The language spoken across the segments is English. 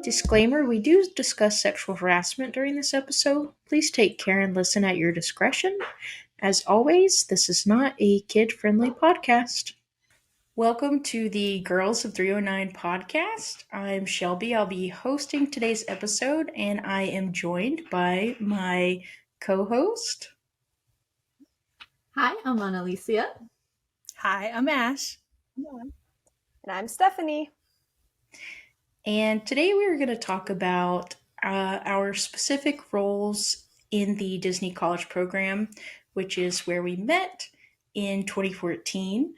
Disclaimer, we do discuss sexual harassment during this episode. Please take care and listen at your discretion. As always, this is not a kid-friendly podcast. Welcome to the Girls of 309 podcast. I'm Shelby. I'll be hosting today's episode, and I am joined by my co-host. Hi, I'm Alicia. Hi, I'm Ash. And I'm Stephanie. And today we are going to talk about our specific roles in the Disney College program, which is where we met in 2014.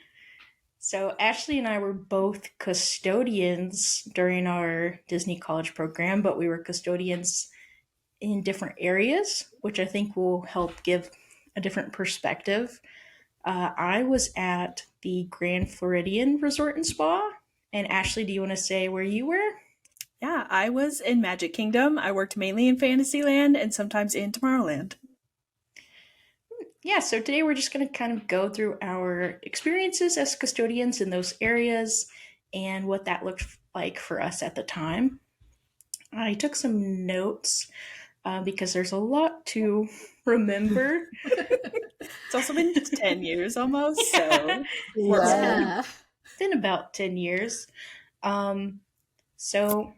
So Ashley and I were both custodians during our Disney College program, but we were custodians in different areas, which I think will help give a different perspective. I was at the Grand Floridian Resort and Spa. And Ashley, do you want to say where you were? Yeah, I was in Magic Kingdom. I worked mainly in Fantasyland and sometimes in Tomorrowland. Yeah, so today we're just going to kind of go through our experiences as custodians in those areas and what that looked like for us at the time. I took some notes because there's a lot to remember. It's also been 10 years almost, so Yeah. It's been about 10 years. So,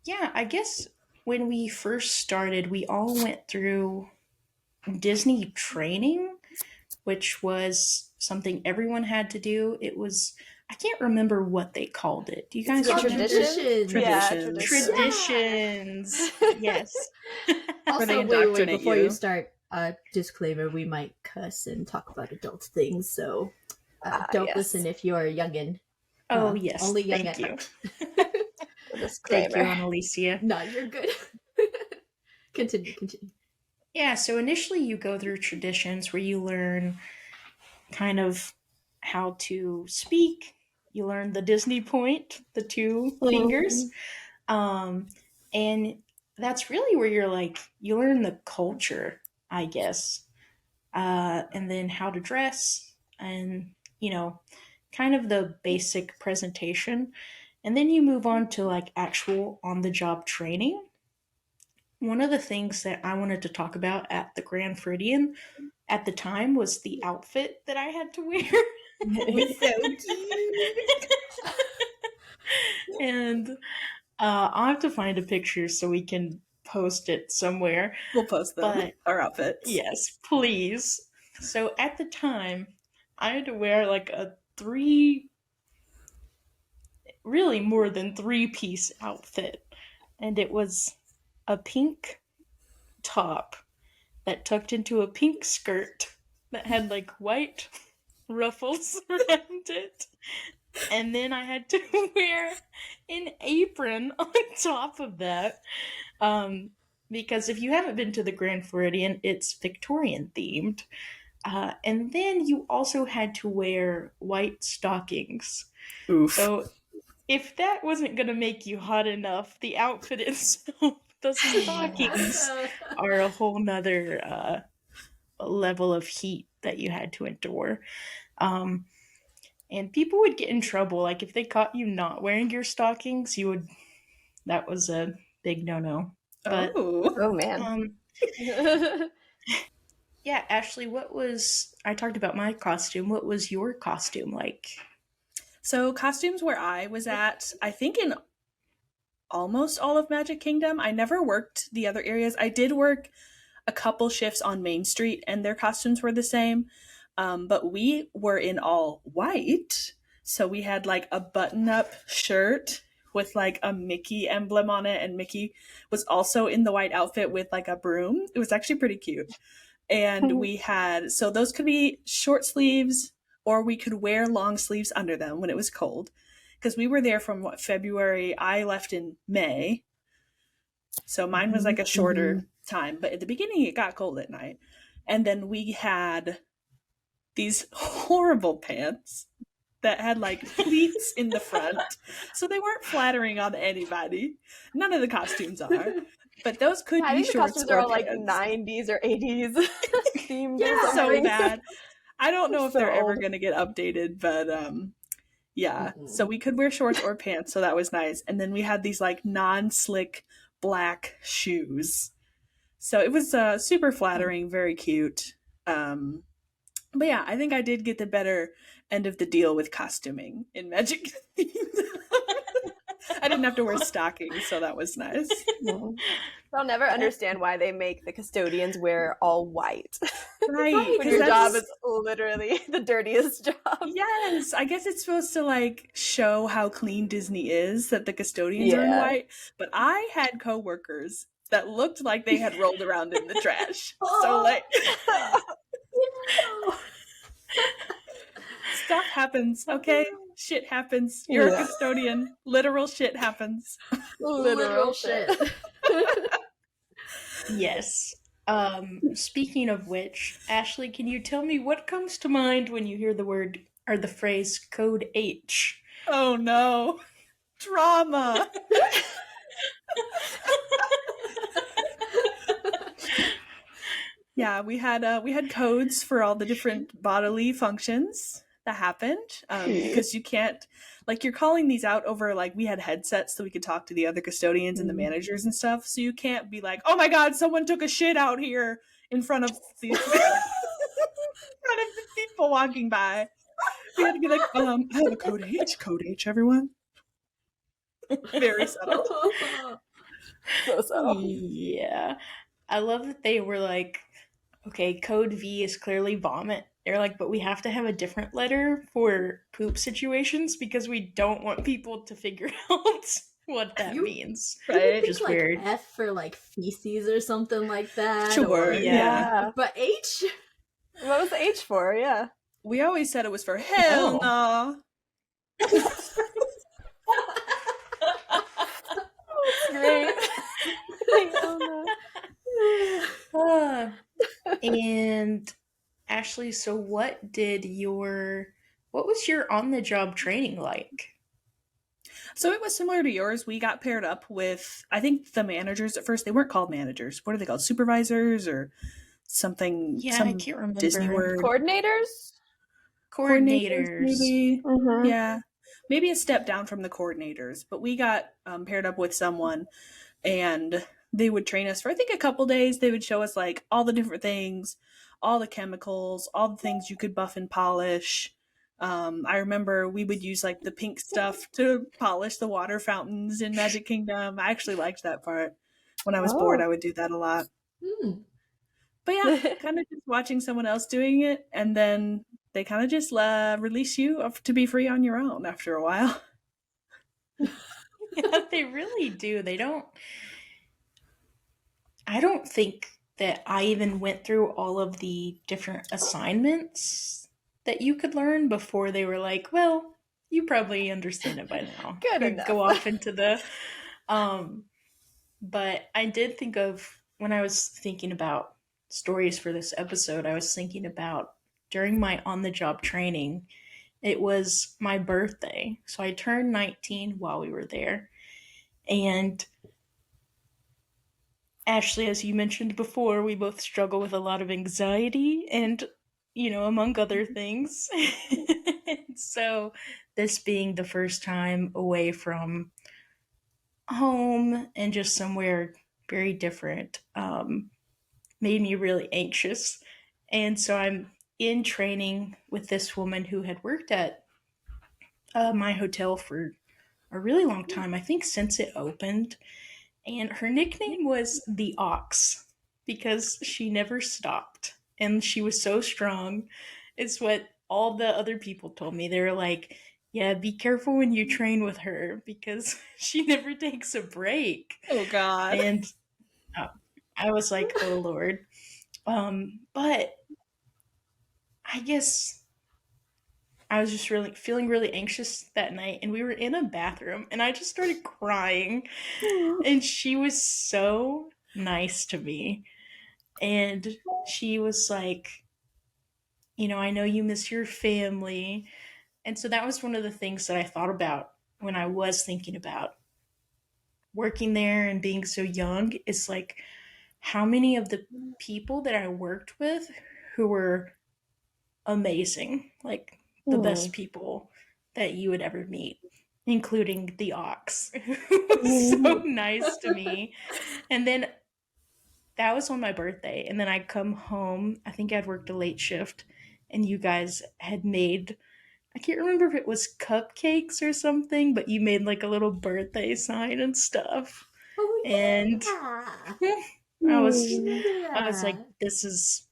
yeah, I guess when we first started, we all went through Disney training, which was something everyone had to do. It was, I can't remember what they called it. Do you guys remember? Traditions. Traditions. Yes. Also, wait, before you start, disclaimer, we might cuss and talk about adult things, so don't listen if you're a youngin'. Oh, yes. Only young Thank you. Disclaimer. Thank you, Annalicia. No, you're good. Continue. Yeah, so initially you go through traditions where you learn kind of how to speak. You learn the Disney point, the two fingers. And that's really where you learn the culture, I guess. And then how to dress and, kind of the basic presentation. And then you move on to actual on-the-job training. One of the things that I wanted to talk about at the Grand Floridian at the time was the outfit that I had to wear. It was so cute. And I'll have to find a picture so we can post it somewhere. We'll post them, our outfits. Yes, please. So at the time, I had to wear really more than 3-piece outfit. And it was a pink top that tucked into a pink skirt that had white ruffles around it. And then I had to wear an apron on top of that. Because if you haven't been to the Grand Floridian, it's Victorian themed. And then you also had to wear white stockings. Oof. So if that wasn't going to make you hot enough, the outfit itself, the stockings are a whole nother level of heat that you had to endure. And people would get in trouble. If they caught you not wearing your stockings, that was a big no-no. But, oh man. Yeah, Ashley, I talked about my costume. What was your costume like? So costumes where I was at, I think in almost all of Magic Kingdom. I never worked the other areas. I did work a couple shifts on Main Street and their costumes were the same. But we were in all white. So we had a button-up shirt with a Mickey emblem on it. And Mickey was also in the white outfit with a broom. It was actually pretty cute. And we had, so those could be short sleeves or we could wear long sleeves under them when it was cold. Because we were there from February. I left in May. So mine was a shorter time. But at the beginning, it got cold at night. And then we had these horrible pants that had pleats in the front. So they weren't flattering on anybody. None of the costumes are. But those could be shorts or pants. I think the costumes are 90s or 80s themed. Yeah, so bad. I don't know if they're ever going to get updated, but Yeah. So we could wear shorts or pants, so that was nice. And then we had these like non-slick black shoes. So it was super flattering, very cute. But yeah, I think I did get the better end of the deal with costuming in Magic Kingdom. I didn't have to wear stockings, so that was nice. I'll never understand why they make the custodians wear all white. Right. When your job is literally the dirtiest job. Yes. I guess it's supposed to like show how clean Disney is, that the custodians are in white. But I had coworkers that looked like they had rolled around in the trash. So like stuff happens, okay? Shit happens. You're a custodian. Literal shit happens. Literal shit. Yes. Speaking of which, Ashley, can you tell me what comes to mind when you hear the word or the phrase Code H? Oh no. Drama. Yeah, we had codes for all the different bodily functions that happened, because you can't, like, you're calling these out over, like, we had headsets so we could talk to the other custodians and the managers and stuff, so you can't be like, oh my god, someone took a shit out here in front of the in front of the people walking by. We had to be like, I have a code H, everyone. Very subtle. So subtle. Yeah. I love that they were like, okay, code V is clearly vomit. They're like, but we have to have a different letter for poop situations because we don't want people to figure out what that means. Right? Just like weird. F for like feces or something like that. Sure, yeah. But H? What was the H for? Yeah. We always said it was for hell no. Great. And Ashley, so what was your on-the-job training like? So it was similar to yours. We got paired up with, I think, the managers at first. They weren't called managers. What are they called? Supervisors or something? Yeah, some I can't remember. Disney word. Coordinators, maybe. Mm-hmm. Yeah, maybe a step down from the coordinators. But we got paired up with someone, and they would train us for, I think, a couple days. They would show us like all the different things, all the chemicals, all the things you could buff and polish. I remember we would use like the pink stuff to polish the water fountains in Magic Kingdom. I actually liked that part. When I was bored, I would do that a lot. But yeah, kind of just watching someone else doing it, and then they kind of just release you to be free on your own after a while. Yeah, they really do. I don't think that I even went through all of the different assignments that you could learn before they were like, well, you probably understand it by now. Good enough. Go off into the but I did think of, when I was thinking about stories for this episode, I was thinking about during my on-the-job training, it was my birthday. So I turned 19 while we were there. And Ashley, as you mentioned before, we both struggle with a lot of anxiety and, among other things. So this being the first time away from home and just somewhere very different, made me really anxious. And so I'm in training with this woman who had worked at my hotel for a really long time, I think since it opened. And her nickname was the Ox because she never stopped and she was so strong. It's what all the other people told me. They were like, yeah, be careful when you train with her because she never takes a break. Oh, God. And I was like, oh, Lord. But I guess I was just really feeling really anxious that night, and we were in a bathroom, and I just started crying, and she was so nice to me, and she was like, I know you miss your family, and so that was one of the things that I thought about when I was thinking about working there and being so young, is like how many of the people that I worked with who were amazing, like the best people that you would ever meet, including the ox. It was so nice to me. And then that was on my birthday. And then I come home. I think I'd worked a late shift, and you guys had made, I can't remember if it was cupcakes or something, but you made like a little birthday sign and stuff. Oh, yeah. And I was like, this is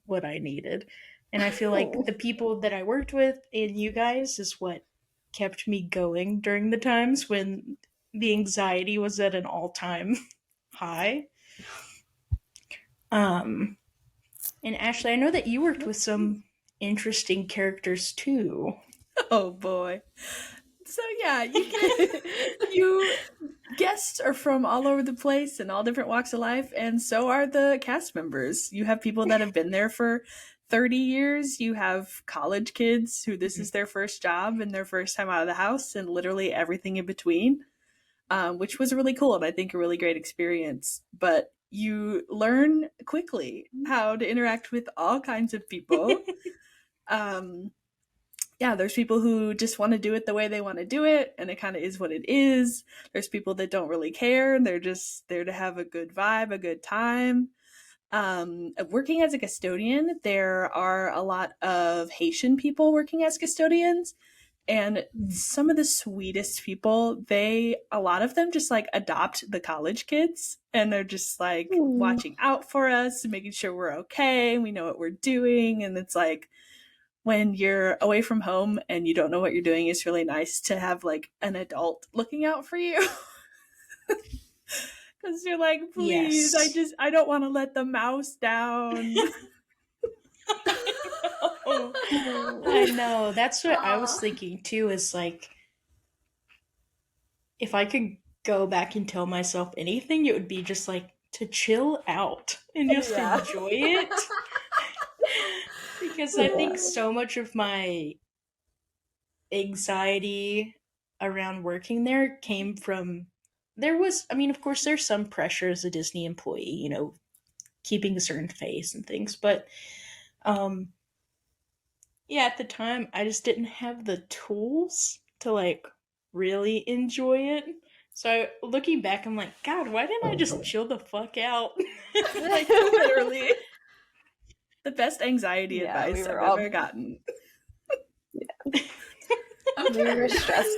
what I needed. And I feel like the people that I worked with and you guys is what kept me going during the times when the anxiety was at an all-time high. And Ashley, I know that you worked with some interesting characters too. Oh boy. So yeah, you guests are from all over the place and all different walks of life, and so are the cast members. You have people that have been there for 30 years. You have college kids who this is their first job and their first time out of the house, and literally everything in between, which was really cool and I think a really great experience. But you learn quickly how to interact with all kinds of people. Yeah, there's people who just want to do it the way they want to do it, and it kind of is what it is. There's people that don't really care. They're just there to have a good vibe, a good time. Working as a custodian, there are a lot of Haitian people working as custodians, and some of the sweetest people, a lot of them just like adopt the college kids, and they're just like watching out for us and making sure we're okay, we know what we're doing. And it's like, when you're away from home and you don't know what you're doing, it's really nice to have like an adult looking out for you. Because you're like, please, Yes. I don't want to let the mouse down. I know. That's what I was thinking too, is like, if I could go back and tell myself anything, it would be just like to chill out and just enjoy it. Because I think so much of my anxiety around working there came from, of course, there's some pressure as a Disney employee, you know, keeping a certain face and things. But yeah, at the time, I just didn't have the tools to like really enjoy it. So looking back, I'm like, God, why didn't I just chill the fuck out? Like, literally. The best anxiety advice I've ever gotten. We were stressed.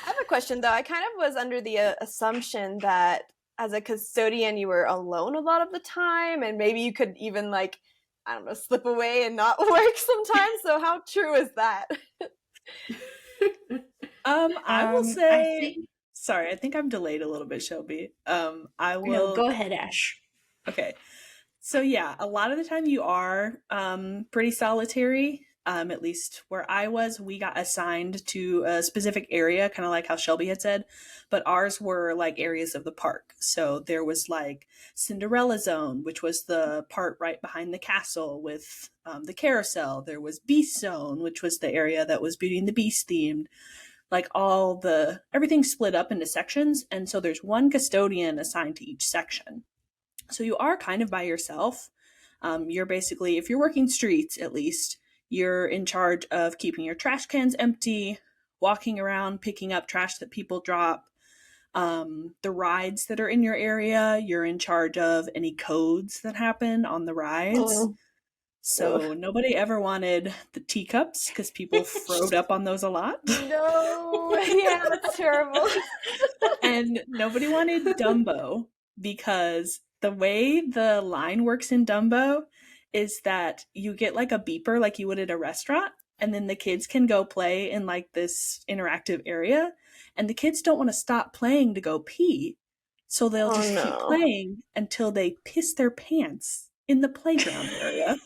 I have a question though. I kind of was under the assumption that as a custodian you were alone a lot of the time, and maybe you could even like, I don't know, slip away and not work sometimes. So how true is that? I will say, sorry, I think I'm delayed a little bit, Shelby. I will. No, go ahead, Ash. Okay. So yeah, a lot of the time you are pretty solitary. At least where I was, we got assigned to a specific area, kind of like how Shelby had said, but ours were like areas of the park. So there was like Cinderella Zone, which was the part right behind the castle with the carousel. There was Beast Zone, which was the area that was Beauty and the Beast themed. Like everything split up into sections. And so there's one custodian assigned to each section. So you are kind of by yourself. You're basically, if you're working streets at least, you're in charge of keeping your trash cans empty, walking around, picking up trash that people drop. The rides that are in your area, you're in charge of any codes that happen on the rides. So nobody ever wanted the teacups because people throwed up on those a lot. No, yeah, that's terrible. And nobody wanted Dumbo because the way the line works in Dumbo is that you get like a beeper like you would at a restaurant, and then the kids can go play in like this interactive area, and the kids don't want to stop playing to go pee, so they'll just keep playing until they piss their pants in the playground area.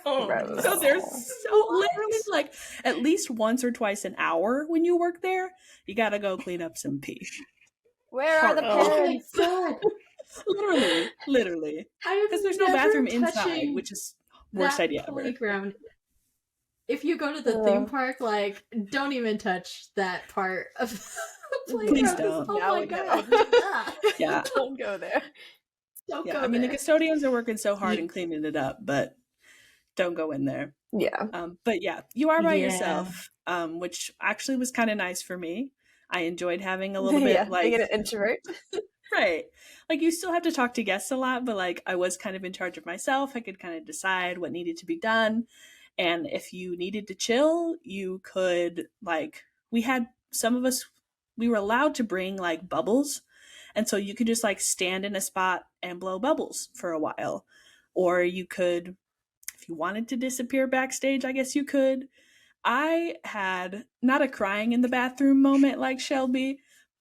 So there's literally like at least once or twice an hour when you work there, you gotta go clean up some pee. Where are the parents? Oh my God. Literally. Because there's no bathroom inside, which is worst idea ever. Playground. If you go to the theme park, like, don't even touch that part of the playground. Please don't. Oh my God. Yeah. Don't go there. Don't go I mean, there. the custodians are working so hard and cleaning it up, but don't go in there. Yeah. But yeah, you are by yourself. which actually was kind of nice for me. I enjoyed having a little bit being an introvert. Right. Like you still have to talk to guests a lot, but like I was kind of in charge of myself. I could kind of decide what needed to be done. And if you needed to chill, you could like we had some of us we were allowed to bring like bubbles. And so you could just like stand in a spot and blow bubbles for a while. Or you could if you wanted to disappear backstage, I guess you could. I had not a crying in the bathroom moment like Shelby,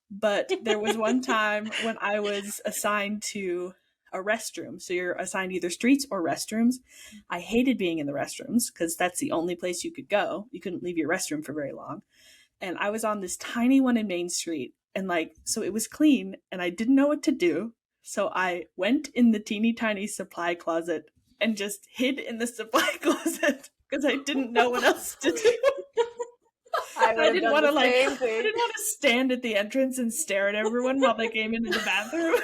but there was one time when I was assigned to a restroom. So you're assigned either streets or restrooms. I hated being in the restrooms because that's the only place you could go. You couldn't leave your restroom for very long. And I was on this tiny one in Main Street. And like, so it was clean and I didn't know what to do. So I went in the teeny tiny supply closet and just hid in the supply closet because I didn't know what else to do. I didn't want to I didn't want to stand at the entrance and stare at everyone while they came into the bathroom.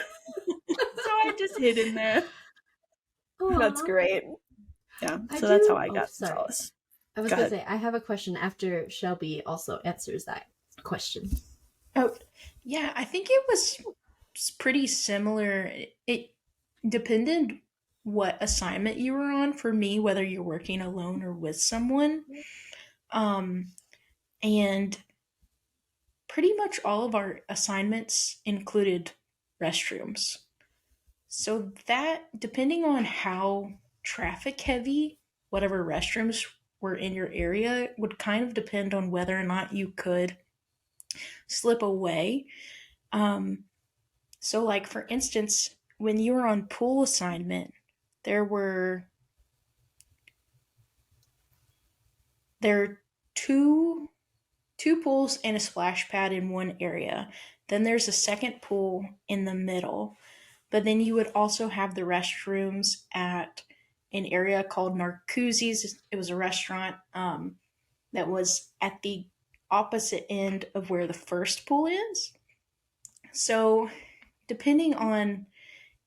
So I just hid in there. Aww. That's great. Yeah, so that's how I got solace. I was going to say, I have a question after Shelby also answers that question. Oh, yeah, I think it was pretty similar. It depended what assignment you were on for me, whether you're working alone or with someone. And pretty much all of our assignments included restrooms. So that, depending on how traffic heavy whatever restrooms were in your area, would kind of depend on whether or not you could slip away. So like for instance, when you were on pool assignment, there are two pools and a splash pad in one area. Then there's a second pool in the middle. But then you would also have the restrooms at an area called Narcoossee's. It was a restaurant that was at the opposite end of where the first pool is. So depending on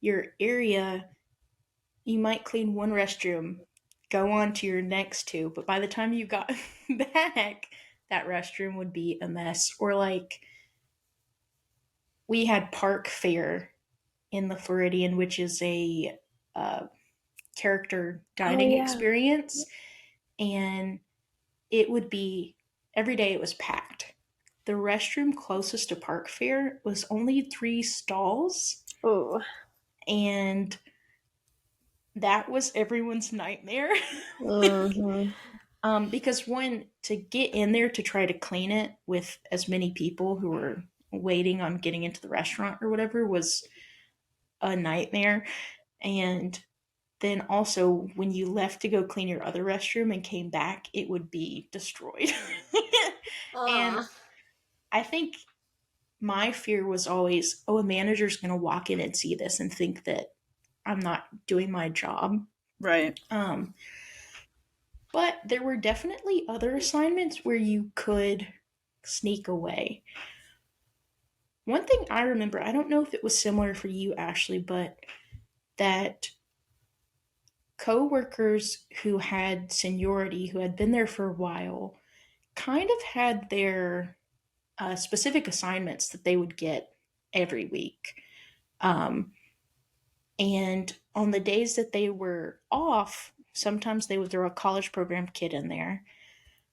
your area, you might clean one restroom, go on to your next two, but by the time you got back, that restroom would be a mess. Or like we had Park Fair in the Floridian, which is a character dining experience, and it would be every day it was packed. The restroom closest to Park Fair was only 3 stalls. Oh. And that was everyone's nightmare. Because to get in there to try to clean it with as many people who were waiting on getting into the restaurant or whatever was a nightmare. And then also when you left to go clean your other restroom and came back, it would be destroyed. And I think my fear was always, a manager's going to walk in and see this and think that I'm not doing my job. Right. But there were definitely other assignments where you could sneak away. One thing I remember, I don't know if it was similar for you, Ashley, but that co-workers who had seniority, who had been there for a while, kind of had their specific assignments that they would get every week. And on the days that they were off, sometimes they would throw a college program kid in there.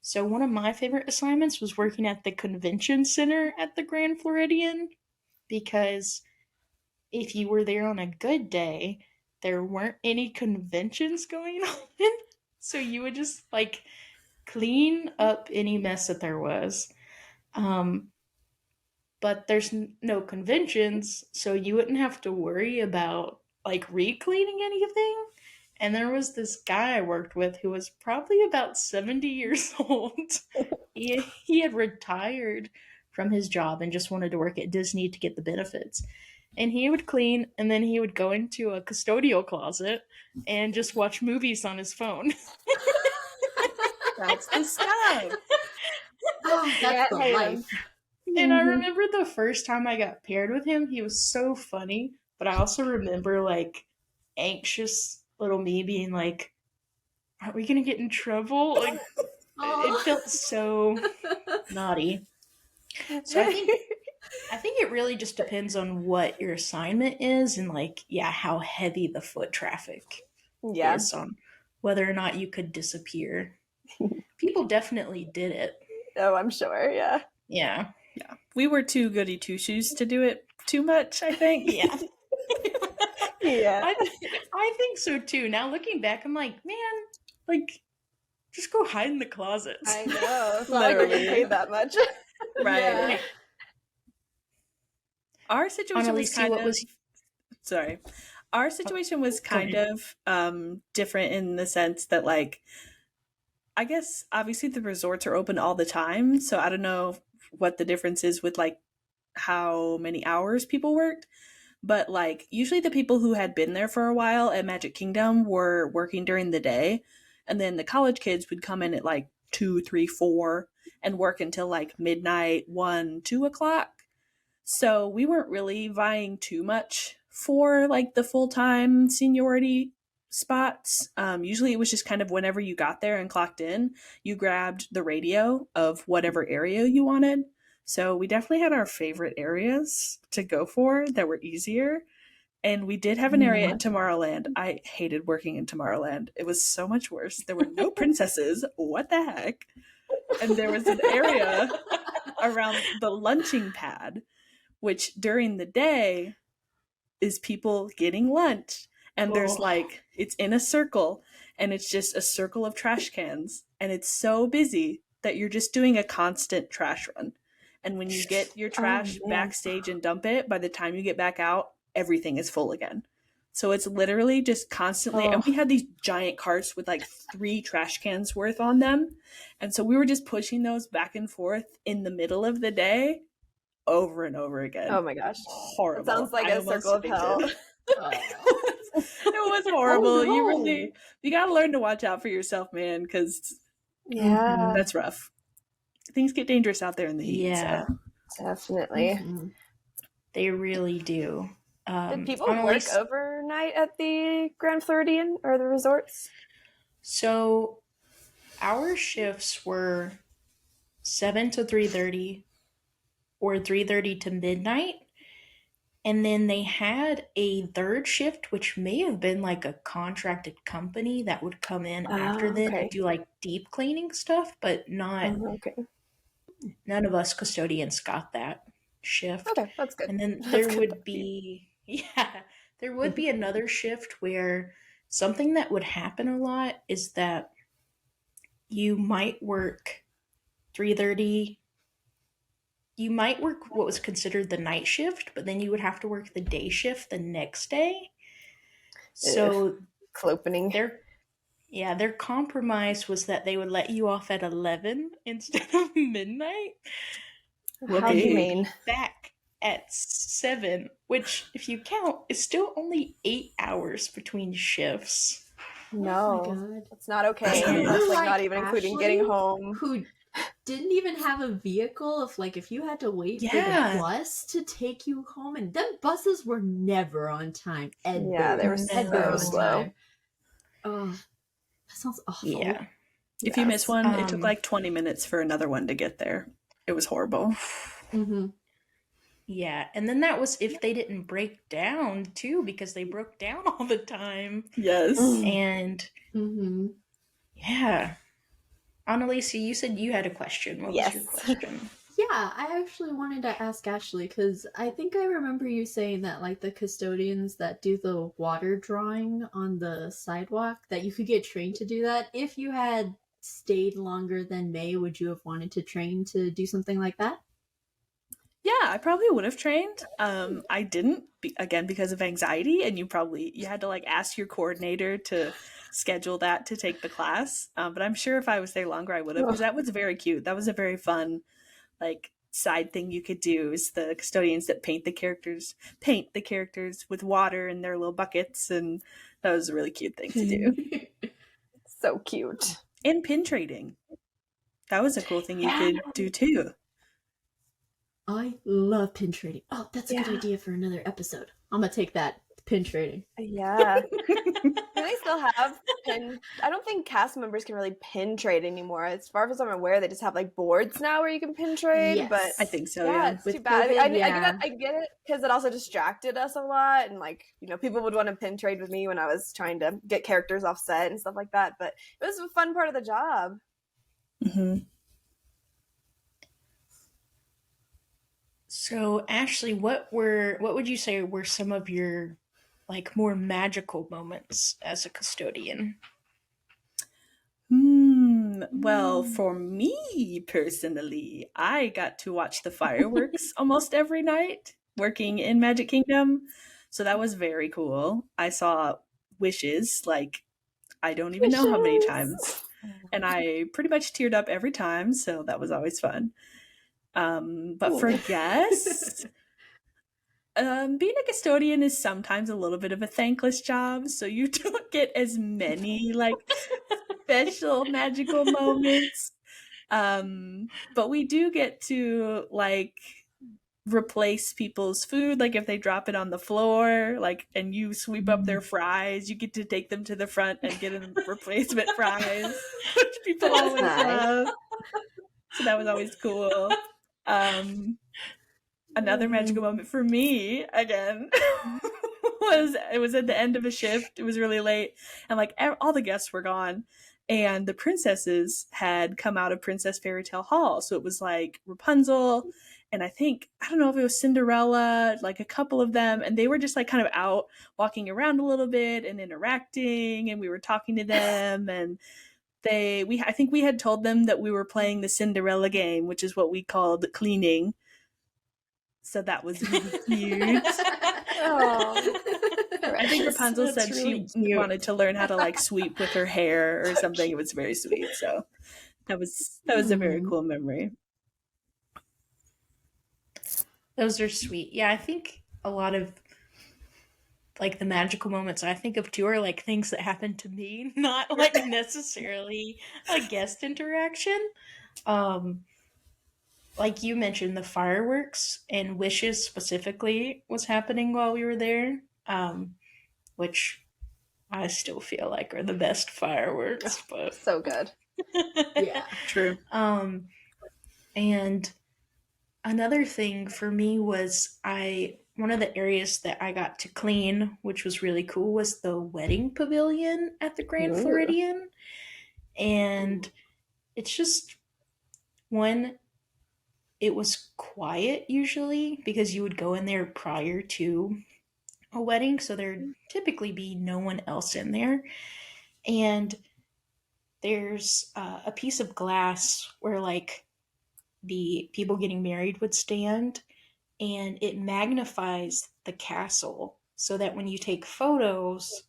So one of my favorite assignments was working at the convention center at the Grand Floridian, because if you were there on a good day, there weren't any conventions going on. So you would just like clean up any mess that there was. But there's no conventions, so you wouldn't have to worry about like re-cleaning anything. And there was this guy I worked with who was probably about 70 years old. He had retired from his job and just wanted to work at Disney to get the benefits. And he would clean, and then he would go into a custodial closet and just watch movies on his phone. That's the stuff. Oh, that's the life. And I remember the first time I got paired with him, he was so funny. But I also remember like anxious little me being like, "Are we gonna get in trouble?" Like, It felt so naughty. So I think it really just depends on what your assignment is and like, yeah, how heavy the foot traffic is on whether or not you could disappear. People definitely did it. Oh, I'm sure. Yeah. Yeah. Yeah. We were too goody two shoes to do it too much, I think. Yeah. Yeah. I think so too. Now looking back, I'm like, man, like, just go hide in the closets. I know. It's not like we're getting paid that much. Right. Yeah. Our situation was kind of... Sorry. Our situation was kind of different in the sense that, like, I guess obviously the resorts are open all the time. So I don't know what the difference is with like how many hours people worked. But like usually the people who had been there for a while at Magic Kingdom were working during the day. And then the college kids would come in at like 2, 3, 4 and work until like midnight, 1, 2 o'clock. So we weren't really vying too much for like the full-time seniority spots. Usually it was just kind of whenever you got there and clocked in, you grabbed the radio of whatever area you wanted. So we definitely had our favorite areas to go for that were easier. And we did have an area in Tomorrowland. I hated working in Tomorrowland. It was so much worse. There were no princesses. What the heck? And there was an area around the lunching pad, which during the day is people getting lunch. And there's like, it's in a circle and it's just a circle of trash cans. And it's so busy that you're just doing a constant trash run. And when you get your trash backstage and dump it, by the time you get back out, everything is full again. So it's literally just constantly, and we had these giant carts with like 3 trash cans worth on them. And so we were just pushing those back and forth in the middle of the day over and over again. Oh my gosh. Horrible. It sounds like a circle of hell. It was horrible. Oh, no. You gotta learn to watch out for yourself, man, because that's rough. Things get dangerous out there in the heat. Yeah, so. Definitely. They really do. Did people work overnight at the Grand Floridian or the resorts? So our shifts were 7 to 3:30 or 3:30 to midnight. And then they had a third shift, which may have been like a contracted company that would come in after them and do like deep cleaning stuff, but not none of us custodians got that shift. Okay, that's good. And then there would be there would be another shift where something that would happen a lot is that you might work 3:30. You might work what was considered the night shift, but then you would have to work the day shift the next day. So opening. Their compromise was that they would let you off at 11 instead of midnight. How do you mean? Back at 7, which, if you count, is still only 8 hours between shifts. No, it's not okay. That's like not even including getting home. Who didn't even have a vehicle if you had to wait for the bus to take you home, and them buses were never on time. Yeah, they were so slow. Oh, that sounds awful. Yeah. If you miss one, it took like 20 minutes for another one to get there. It was horrible. Yeah, and then that was if they didn't break down too, because they broke down all the time. Yes. And yeah. Annalisa, you said you had a question. What was your question? Yeah, I actually wanted to ask Ashley, because I think I remember you saying that the custodians that do the water drawing on the sidewalk, that you could get trained to do that. If you had stayed longer than May, would you have wanted to train to do something like that? Yeah, I probably would have trained. I didn't, again, because of anxiety, and you had to ask your coordinator to schedule that to take the class. But I'm sure if I was there longer, I would have, because that was very cute. That was a very fun, side thing you could do, is the custodians that paint the characters with water in their little buckets, and that was a really cute thing to do. So cute. And pin trading. That was a cool thing you could do too. I love pin trading. Oh, that's a good idea for another episode. I'm gonna take that pin trading. Yeah. Do they still have pin? I don't think cast members can really pin trade anymore. As far as I'm aware, they just have like boards now where you can pin trade. Yes. But I think so, yeah, yeah. it's With too bad. COVID, I yeah. get it because it also distracted us a lot, and like people would want to pin trade with me when I was trying to get characters off set and stuff like that. But it was a fun part of the job. Mm-hmm. So, Ashley, what would you say were some of your like more magical moments as a custodian? Well, for me personally, I got to watch the fireworks almost every night working in Magic Kingdom. So that was very cool. I saw wishes like I don't even know how many times. And I pretty much teared up every time, so that was always fun. But for guests, being a custodian is sometimes a little bit of a thankless job, so you don't get as many like special magical moments. But we do get to like replace people's food, like if they drop it on the floor, like and you sweep up their fries, you get to take them to the front and get a replacement fries, which people That's always nice. love. So that was always cool. Another magical moment for me again was at the end of a shift. It was really late, and like all the guests were gone, and the princesses had come out of Princess Fairy Tale Hall. So it was like Rapunzel, and I don't know if it was Cinderella, like a couple of them, and they were just like kind of out walking around a little bit and interacting, and we were talking to them, and I think we had told them that we were playing the Cinderella game, which is what we called cleaning. So that was really cute. I think Rapunzel said really she wanted to learn how to like sweep with her hair or something. It was very sweet. So that was a very cool memory. Those are sweet. Yeah, I think a lot of like the magical moments I think of too are like things that happen to me, not like necessarily a guest interaction. Like you mentioned, the fireworks and wishes specifically was happening while we were there, which I still feel like are the best fireworks. But so good. Yeah, true. And another thing for me was one of the areas that I got to clean, which was really cool, was the wedding pavilion at the Grand Floridian. And it's just it was quiet usually because you would go in there prior to a wedding, so there'd typically be no one else in there. And there's a piece of glass where like the people getting married would stand, and it magnifies the castle so that when you take photos,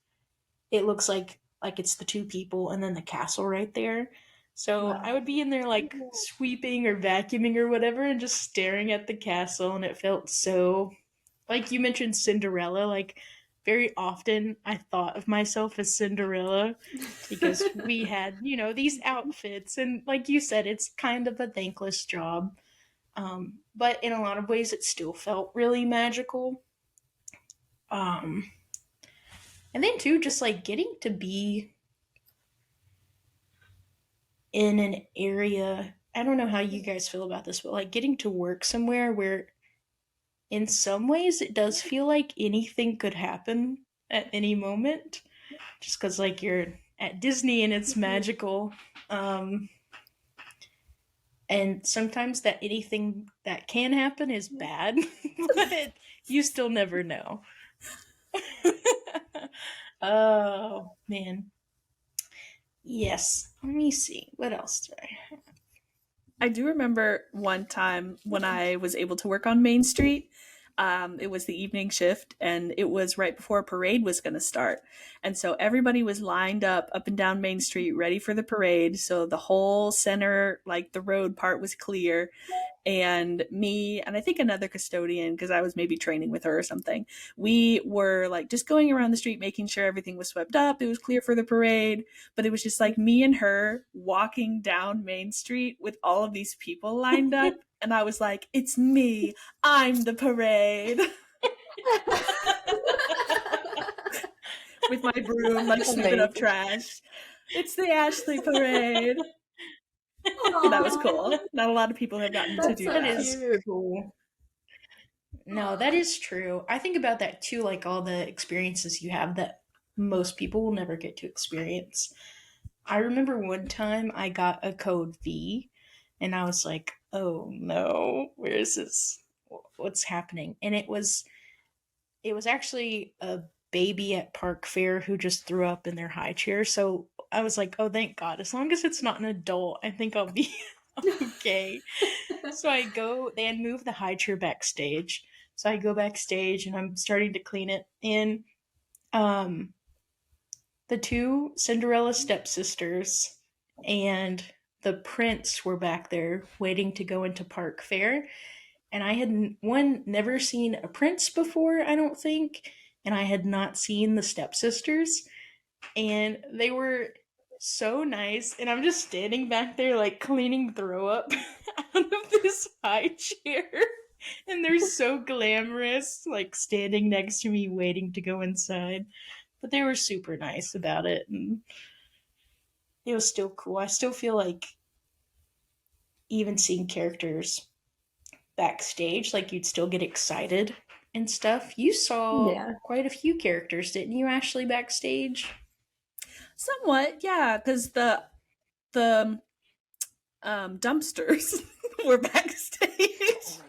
it looks like it's the two people and then the castle right there. So wow. I would be in there like sweeping or vacuuming or whatever and just staring at the castle, and it felt so, like you mentioned Cinderella, like very often I thought of myself as Cinderella because we had, these outfits, and like you said, it's kind of a thankless job. But in a lot of ways it still felt really magical. And then too, just like getting to be in an area, I don't know how you guys feel about this, but like getting to work somewhere where in some ways it does feel like anything could happen at any moment, just because like you're at Disney and it's magical. And sometimes that anything that can happen is bad, but you still never know. Oh, man. Yes. Let me see. What else do I have? I do remember one time when I was able to work on Main Street. It was the evening shift, and it was right before a parade was going to start. And so everybody was lined up and down Main Street ready for the parade. So the whole center, like the road part, was clear. And me and I think another custodian, because I was maybe training with her or something, we were like just going around the street making sure everything was swept up, it was clear for the parade. But it was just like me and her walking down Main Street with all of these people lined up, and I was like, it's me, I'm the parade. with my broom, like sweeping up trash. It's the Ashley parade. That was cool. Not a lot of people have gotten to That's do so That that. is cute. cool. No, that is true. I think about that too, like all the experiences you have that most people will never get to experience. I remember one time I got a code V and I was like, "Oh no, where is this? What's happening?" And it was actually a baby at Park Fair who just threw up in their high chair. So I was like, "Oh, thank God. As long as it's not an adult, I think I'll be okay." So I go, they had moved the high chair backstage. So I go backstage and I'm starting to clean it. And um, the two Cinderella stepsisters and the prince were back there waiting to go into Park Fair. And I had, one, never seen a prince before, I don't think. And I had not seen the stepsisters. And they were so nice. And I'm just standing back there, like cleaning throw up out of this high chair. And they're so glamorous, like standing next to me, waiting to go inside. But they were super nice about it. And it was still cool. I still feel like even seeing characters backstage, like you'd still get excited and stuff. You saw Yeah. quite a few characters, didn't you, Ashley, backstage? Somewhat, yeah, because the dumpsters were backstage.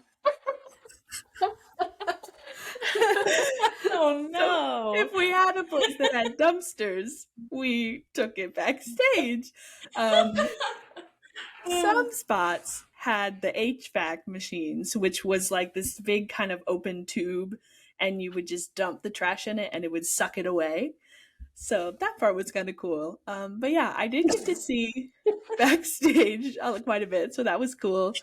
Oh no. If we had a place that had dumpsters, we took it backstage. Some spots had the HVAC machines, which was like this big kind of open tube, and you would just dump the trash in it and it would suck it away. So that part was kind of cool. But yeah, I did get to see backstage quite a bit, so that was cool.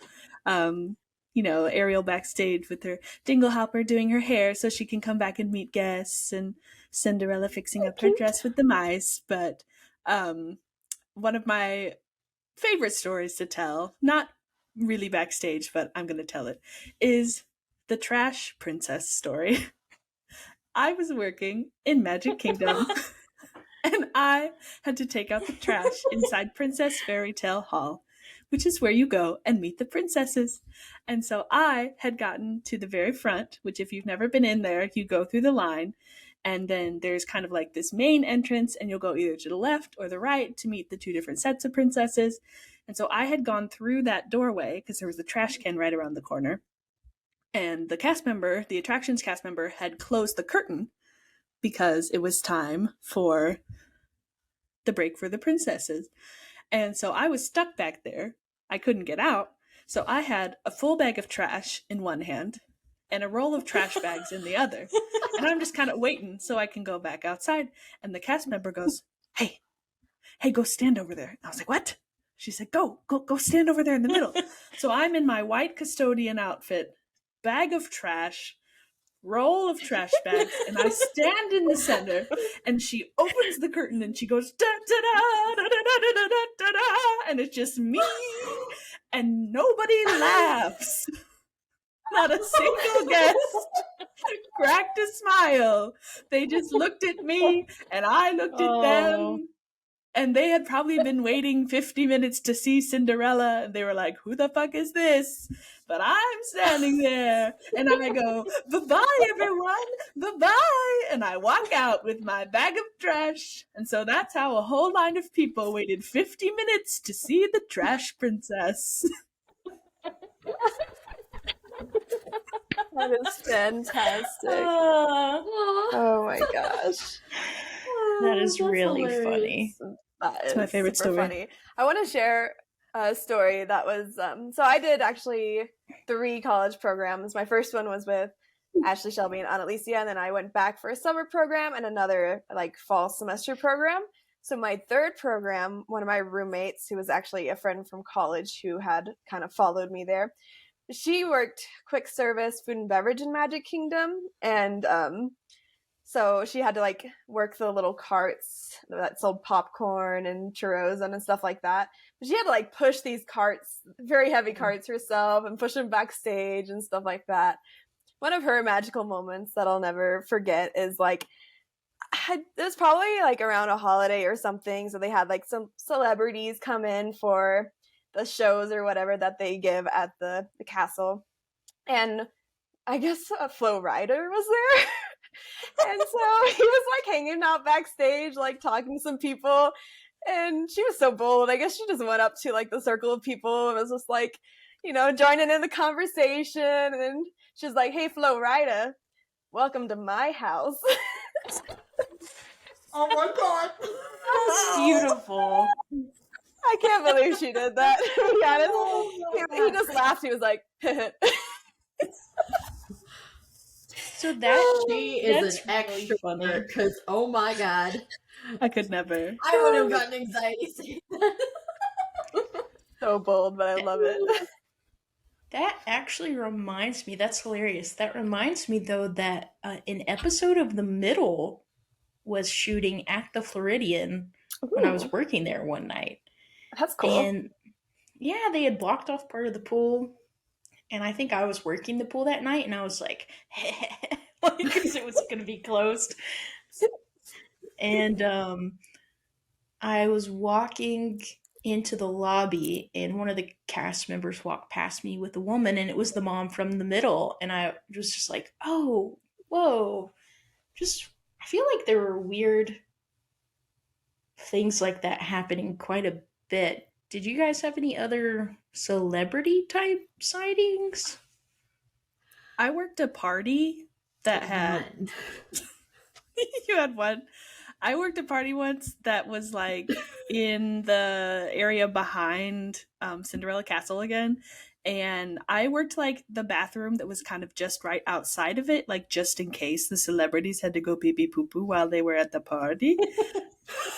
Ariel backstage with her dingle hopper doing her hair so she can come back and meet guests, and Cinderella fixing up her dress with the mice. But one of my favorite stories to tell, not really backstage, but I'm going to tell it, is the Trash Princess story. I was working in Magic Kingdom and I had to take out the trash inside Princess Fairy Tale Hall, which is where you go and meet the princesses. And so I had gotten to the very front, which if you've never been in there, you go through the line, and then there's kind of like this main entrance, and you'll go either to the left or the right to meet the two different sets of princesses. And so I had gone through that doorway because there was a trash can right around the corner. And the attractions cast member, had closed the curtain because it was time for the break for the princesses. And so I was stuck back there. I couldn't get out. So I had a full bag of trash in one hand and a roll of trash bags in the other. And I'm just kind of waiting so I can go back outside. And the cast member goes, hey, go stand over there. And I was like, what? She said, go stand over there in the middle. So I'm in my white custodian outfit, bag of trash, roll of trash bags, and I stand in the center, and she opens the curtain and she goes, da da da da da da da da da, and it's just me, and nobody laughs. Not a single guest cracked a smile. They just looked at me, and I looked at them. And they had probably been waiting 50 minutes to see Cinderella. And they were like, who the fuck is this? But I'm standing there. And I go, bye-bye, everyone. Bye-bye. And I walk out with my bag of trash. And so that's how a whole line of people waited 50 minutes to see the Trash Princess. That is fantastic. Oh my gosh. That is That's really hilarious. funny. It's my favorite story. Funny. I want to share a story that was so I did actually 3 college programs. My first one was with Ashley, Shelby, and Annalicia, and then I went back for a summer program and another like fall semester program. So my third program, one of my roommates, who was actually a friend from college who had kind of followed me there, she worked quick service food and beverage in Magic Kingdom, and so she had to like work the little carts that sold popcorn and churros and stuff like that. But she had to like push these carts, very heavy carts herself, and push them backstage and stuff like that. One of her magical moments that I'll never forget is like, it was probably like around a holiday or something, so they had like some celebrities come in for the shows or whatever that they give at the castle, and I guess Flo Rida was there. And so he was like hanging out backstage, like talking to some people, and she was so bold. I guess she just went up to like the circle of people and was just like, joining in the conversation, and she's like, "Hey, Flo Rida, welcome to my house." Oh my god. That's beautiful. I can't believe she did that. To be honest, he just laughed. He was like, So that She is that's an really extrovert funny. because, oh my god, I could never. I would have gotten anxiety saying that. so bold, but I love it. That actually reminds me, that's hilarious. That reminds me, though, that an episode of The Middle was shooting at the Floridian when I was Ooh, working there one night. that's cool. And yeah, they had blocked off part of the pool. And I think I was working the pool that night, and I was like, because it was going to be closed. And I was walking into the lobby, and one of the cast members walked past me with a woman, and it was the mom from The Middle. And I was just like, oh, whoa. I feel like there were weird things like that happening quite a bit. Did you guys have any other celebrity type sightings? I worked a party that had None. you had one. I worked a party once that was like in the area behind Cinderella Castle again. And I worked like the bathroom that was kind of just right outside of it, like just in case the celebrities had to go pee pee poo poo while they were at the party.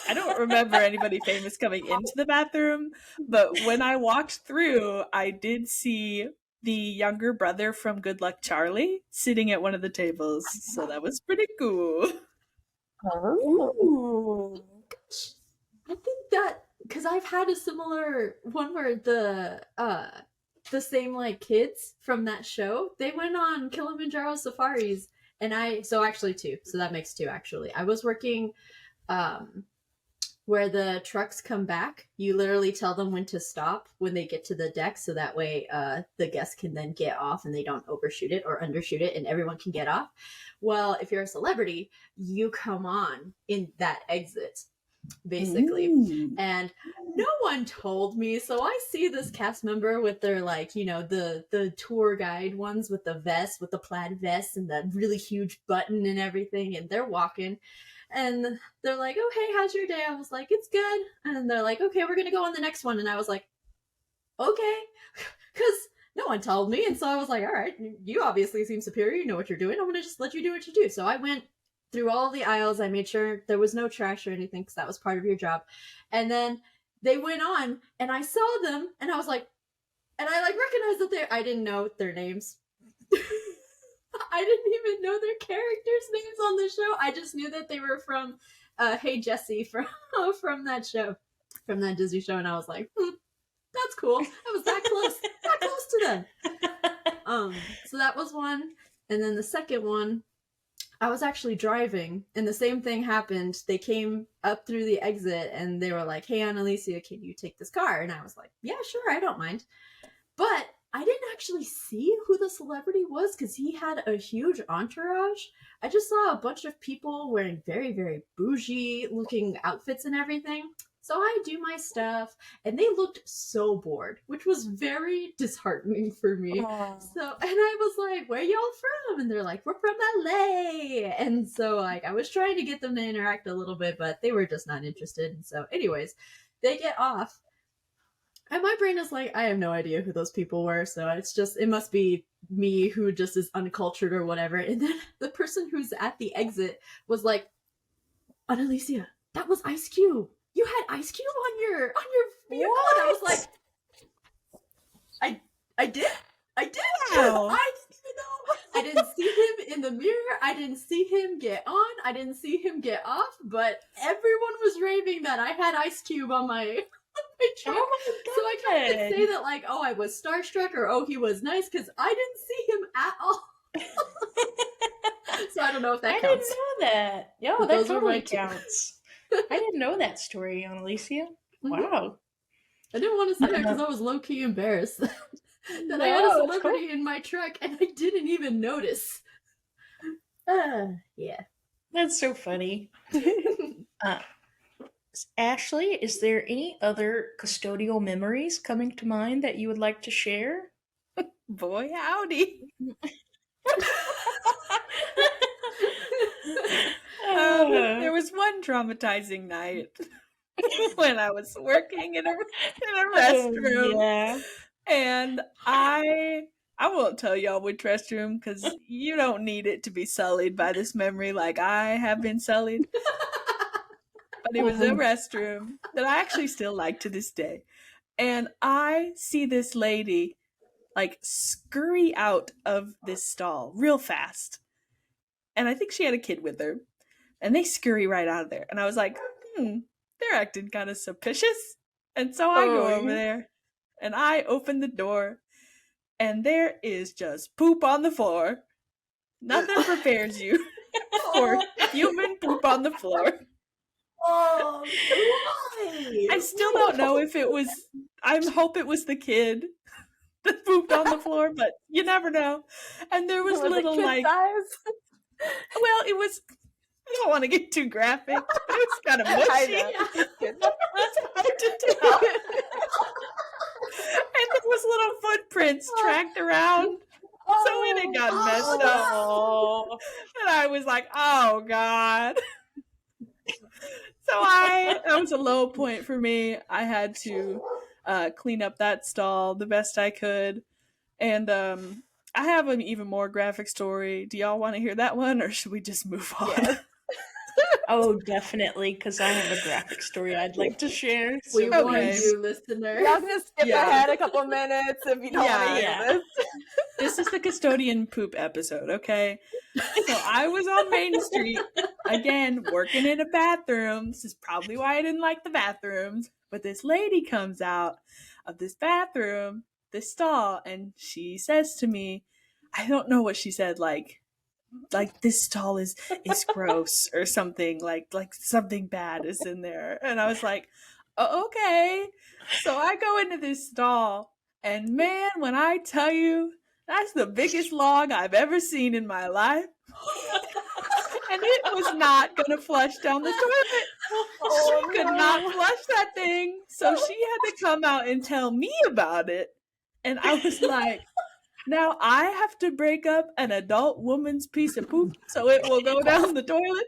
I don't remember anybody famous coming into the bathroom, but when I walked through, I did see the younger brother from Good Luck Charlie sitting at one of the tables. So that was pretty cool. Ooh. I think that because I've had a similar one where the same like kids from that show, they went on Kilimanjaro safaris, and actually two, so that makes two actually. I was working where the trucks come back. You literally tell them when to stop when they get to the deck, so that way the guests can then get off and they don't overshoot it or undershoot it, and everyone can get off. Well, if you're a celebrity, you come on in that exit basically. Ooh. And no one told me, so I see this cast member with their like, the tour guide ones with the vest, with the plaid vest and the really huge button and everything, and they're walking and they're like, "Oh, hey, how's your day?" I was like, "It's good." And they're like, "Okay, we're gonna go on the next one." And I was like, "Okay," because no one told me. And so I was like, "All right, you obviously seem superior, you know what you're doing, I'm gonna just let you do what you do." So I went through all the aisles. I made sure there was no trash or anything because that was part of your job. And then they went on, and I saw them, and I was like, and I like recognized that I didn't know their names. I didn't even know their characters' names on the show. I just knew that they were from Hey Jesse from that show, from that Disney show, and I was like, that's cool. I was that close to them. So that was one, and then the second one, I was actually driving, and the same thing happened. They came up through the exit, and they were like, "Hey, Annalicia, can you take this car?" And I was like, "Yeah, sure, I don't mind." But I didn't actually see who the celebrity was because he had a huge entourage. I just saw a bunch of people wearing very, very bougie looking outfits and everything. So I do my stuff, and they looked so bored, which was very disheartening for me. Aww. So, and I was like, "Where y'all from?" And they're like, "We're from LA." And so, like, I was trying to get them to interact a little bit, but they were just not interested. And so, anyways, they get off. And my brain is like, I have no idea who those people were, so it must be me who just is uncultured or whatever. And then the person who's at the exit was like, "Annalicia, that was Ice Cube. You had Ice Cube on your vehicle." What? And I was like, I did? Wow. I didn't even know. I didn't see him in the mirror. I didn't see him get on. I didn't see him get off, but everyone was raving that I had Ice Cube on my truck. Oh my So I can't god. say that like, "Oh, I was starstruck," or "Oh, he was nice," because I didn't see him at all. So I don't know if that I didn't counts. know that. Yo, But that those were my totally two. counts. I didn't know that story, Annalicia. Wow. I didn't want to say it because I was low-key embarrassed that I had a No, it's celebrity in my truck and I didn't even notice. Yeah. That's so funny. Ashley, is there any other custodial memories coming to mind that you would like to share? Boy, howdy. There was one traumatizing night when I was working in a restroom, yeah. and I won't tell y'all which restroom because you don't need it to be sullied by this memory like I have been sullied. But it was a restroom that I actually still like to this day, and I see this lady like scurry out of this stall real fast, and I think she had a kid with her. And they scurry right out of there. And I was like, they're acting kind of suspicious. And so I go over there and I open the door and there is just poop on the floor. Nothing prepares you for human poop on the floor. Oh, why? I still don't know if it was, I hope it was the kid that pooped on the floor, but you never know. And there was little like, well, it was, I don't want to get too graphic, but it was kind of mushy. It's hard to tell. And there was little footprints tracked around. So it got messed up. And I was like, oh God. So that was a low point for me. I had to clean up that stall the best I could. And I have an even more graphic story. Do y'all want to hear that one or should we just move on? Yes. Oh, definitely, because I have a graphic story I'd like to share. So We warned you, listener. Y'all can skip ahead a couple minutes if you don't want to hear this. This is the custodian poop episode, okay? So I was on Main Street, again, working in a bathroom. This is probably why I didn't like the bathrooms. But this lady comes out of this bathroom, this stall, and she says to me, I don't know what she said, like this stall is gross or something, like something bad is in there. And I was like, oh, okay. So I go into this stall, and man, when I tell you, that's the biggest log I've ever seen in my life. And it was not going to flush down the toilet. She could not flush that thing. So she had to come out and tell me about it. And I was like, now I have to break up an adult woman's piece of poop so it will go down the toilet.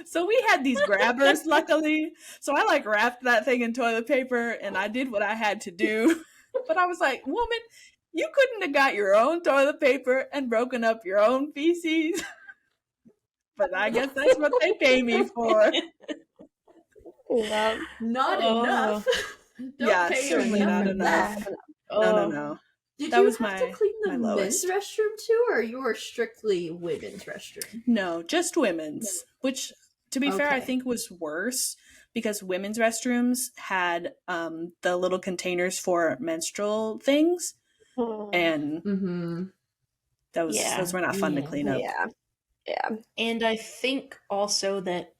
So we had these grabbers, luckily. So I like wrapped that thing in toilet paper and I did what I had to do. But I was like, woman, you couldn't have got your own toilet paper and broken up your own feces. But I guess that's what they pay me for. Yeah. Not enough. Don't pay her certainly not enough. No. Did That you was have to my clean the men's lowest. restroom too, or you were strictly women's restroom? No, just women's, which, to be fair, I Okay. think was worse because women's restrooms had the little containers for menstrual things, and those were not fun to clean up. Yeah. And I think also that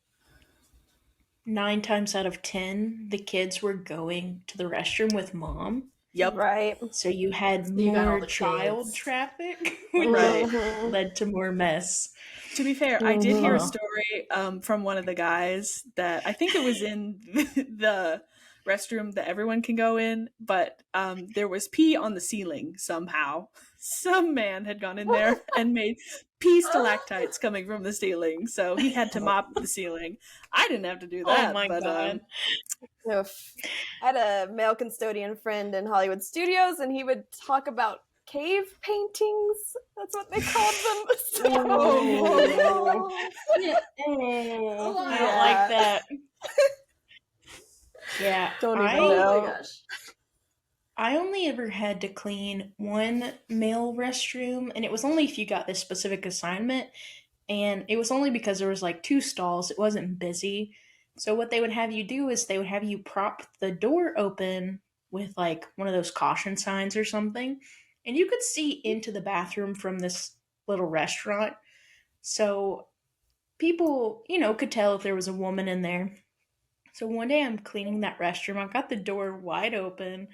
9 times out of 10, the kids were going to the restroom with mom. Yep. Right. So you had You got all more the child kids. traffic, which Right. led to more mess. To be fair, I did hear a Uh-huh. story from one of the guys that I think it was in the restroom that everyone can go in, but there was pee on the ceiling somehow. Some man had gone in there and made pee stalactites coming from the ceiling, so he had to mop the ceiling. I didn't have to do that. Oh my but, God. Oof. I had a male custodian friend in Hollywood Studios, and he would talk about cave paintings. That's what they called them. Oh. I don't like that. Yeah. Don't even Oh know. my gosh. I only ever had to clean one male restroom, and it was only if you got this specific assignment, and it was only because there was like 2 stalls. It wasn't busy. So what they would have you do is they would have you prop the door open with like one of those caution signs or something, and you could see into the bathroom from this little restaurant. So people, could tell if there was a woman in there. So one day I'm cleaning that restroom. I've got the door wide open,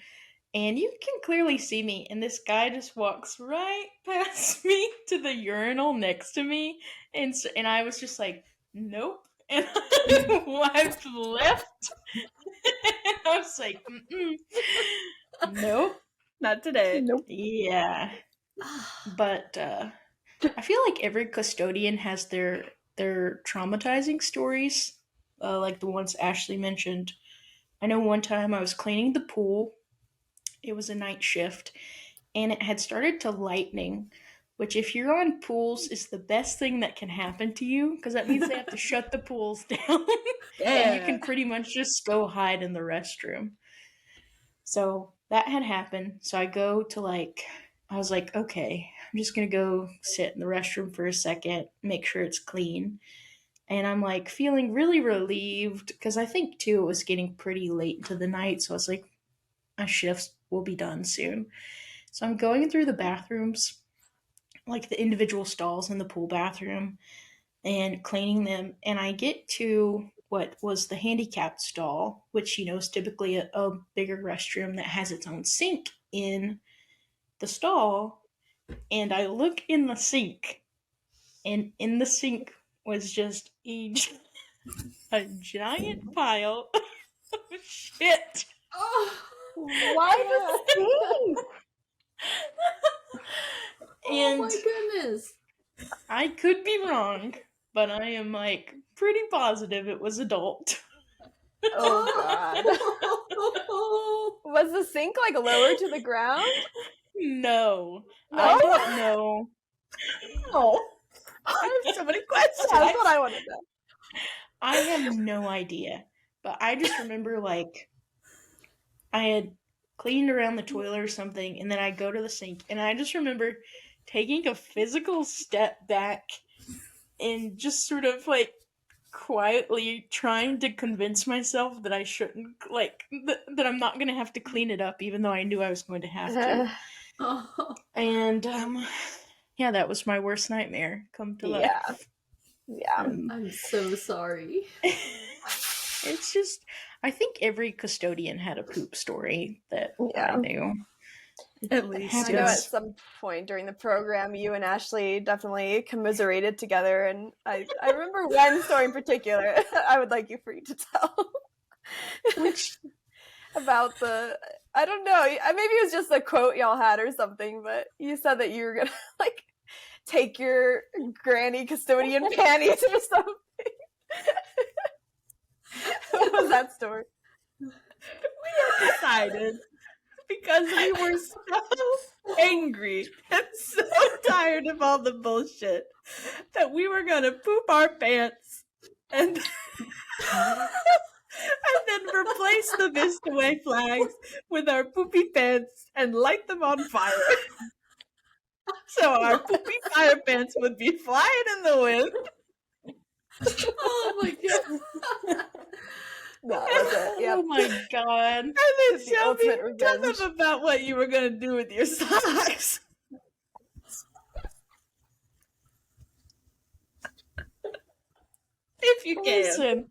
and you can clearly see me. And this guy just walks right past me to the urinal next to me, and I was just like, nope. And I wiped left. And I was like, nope, Not today. Nope. yeah. But I feel like every custodian has their traumatizing stories, like the ones Ashley mentioned. I know one time I was cleaning the pool. It was a night shift, and it had started to lightning, which, if you're on pools, is the best thing that can happen to you, because that means they have to shut the pools down, and you can pretty much just go hide in the restroom. So that had happened. So I was like, okay, I'm just gonna go sit in the restroom for a second, make sure it's clean. And I'm like feeling really relieved because I think too it was getting pretty late into the night. So I was like, my shifts will be done soon. So I'm going through the bathrooms, like the individual stalls in the pool bathroom, and cleaning them. And I get to what was the handicapped stall, which, is typically a bigger restroom that has its own sink in the stall. And I look in the sink, and in the sink was just a giant pile of shit. Oh, Why the sink? And oh my goodness. I could be wrong, but I am like pretty positive it was adult. Oh god. Was the sink like lower to the ground? No, No? I don't know. Oh. I have so many questions. That's what I want to know. I have no idea, but I just remember I had cleaned around the toilet or something, and then I go to the sink, and I just remember taking a physical step back and just sort of quietly trying to convince myself that I shouldn't, that I'm not going to have to clean it up, even though I knew I was going to have to. Oh. And, yeah, that was my worst nightmare come to life. Yeah. I'm so sorry. It's just, I think every custodian had a poop story that I knew. At least. I know at some point during the program, you and Ashley definitely commiserated together, and I remember one story in particular I would like for you to tell. Which about I don't know, maybe it was just a quote y'all had or something, but you said that you were gonna take your granny custodian panties or something. What was that story? We had decided, because we were so angry and so tired of all the bullshit, that we were gonna poop our pants and then replace the Vistaway flags with our poopy pants and light them on fire. So our poopy fire pants would be flying in the wind. Oh my god. That was it. Yep. Oh my god. And then The Shelby, ultimate tell revenge. them about what you were going to do with your socks. If you can. Listen,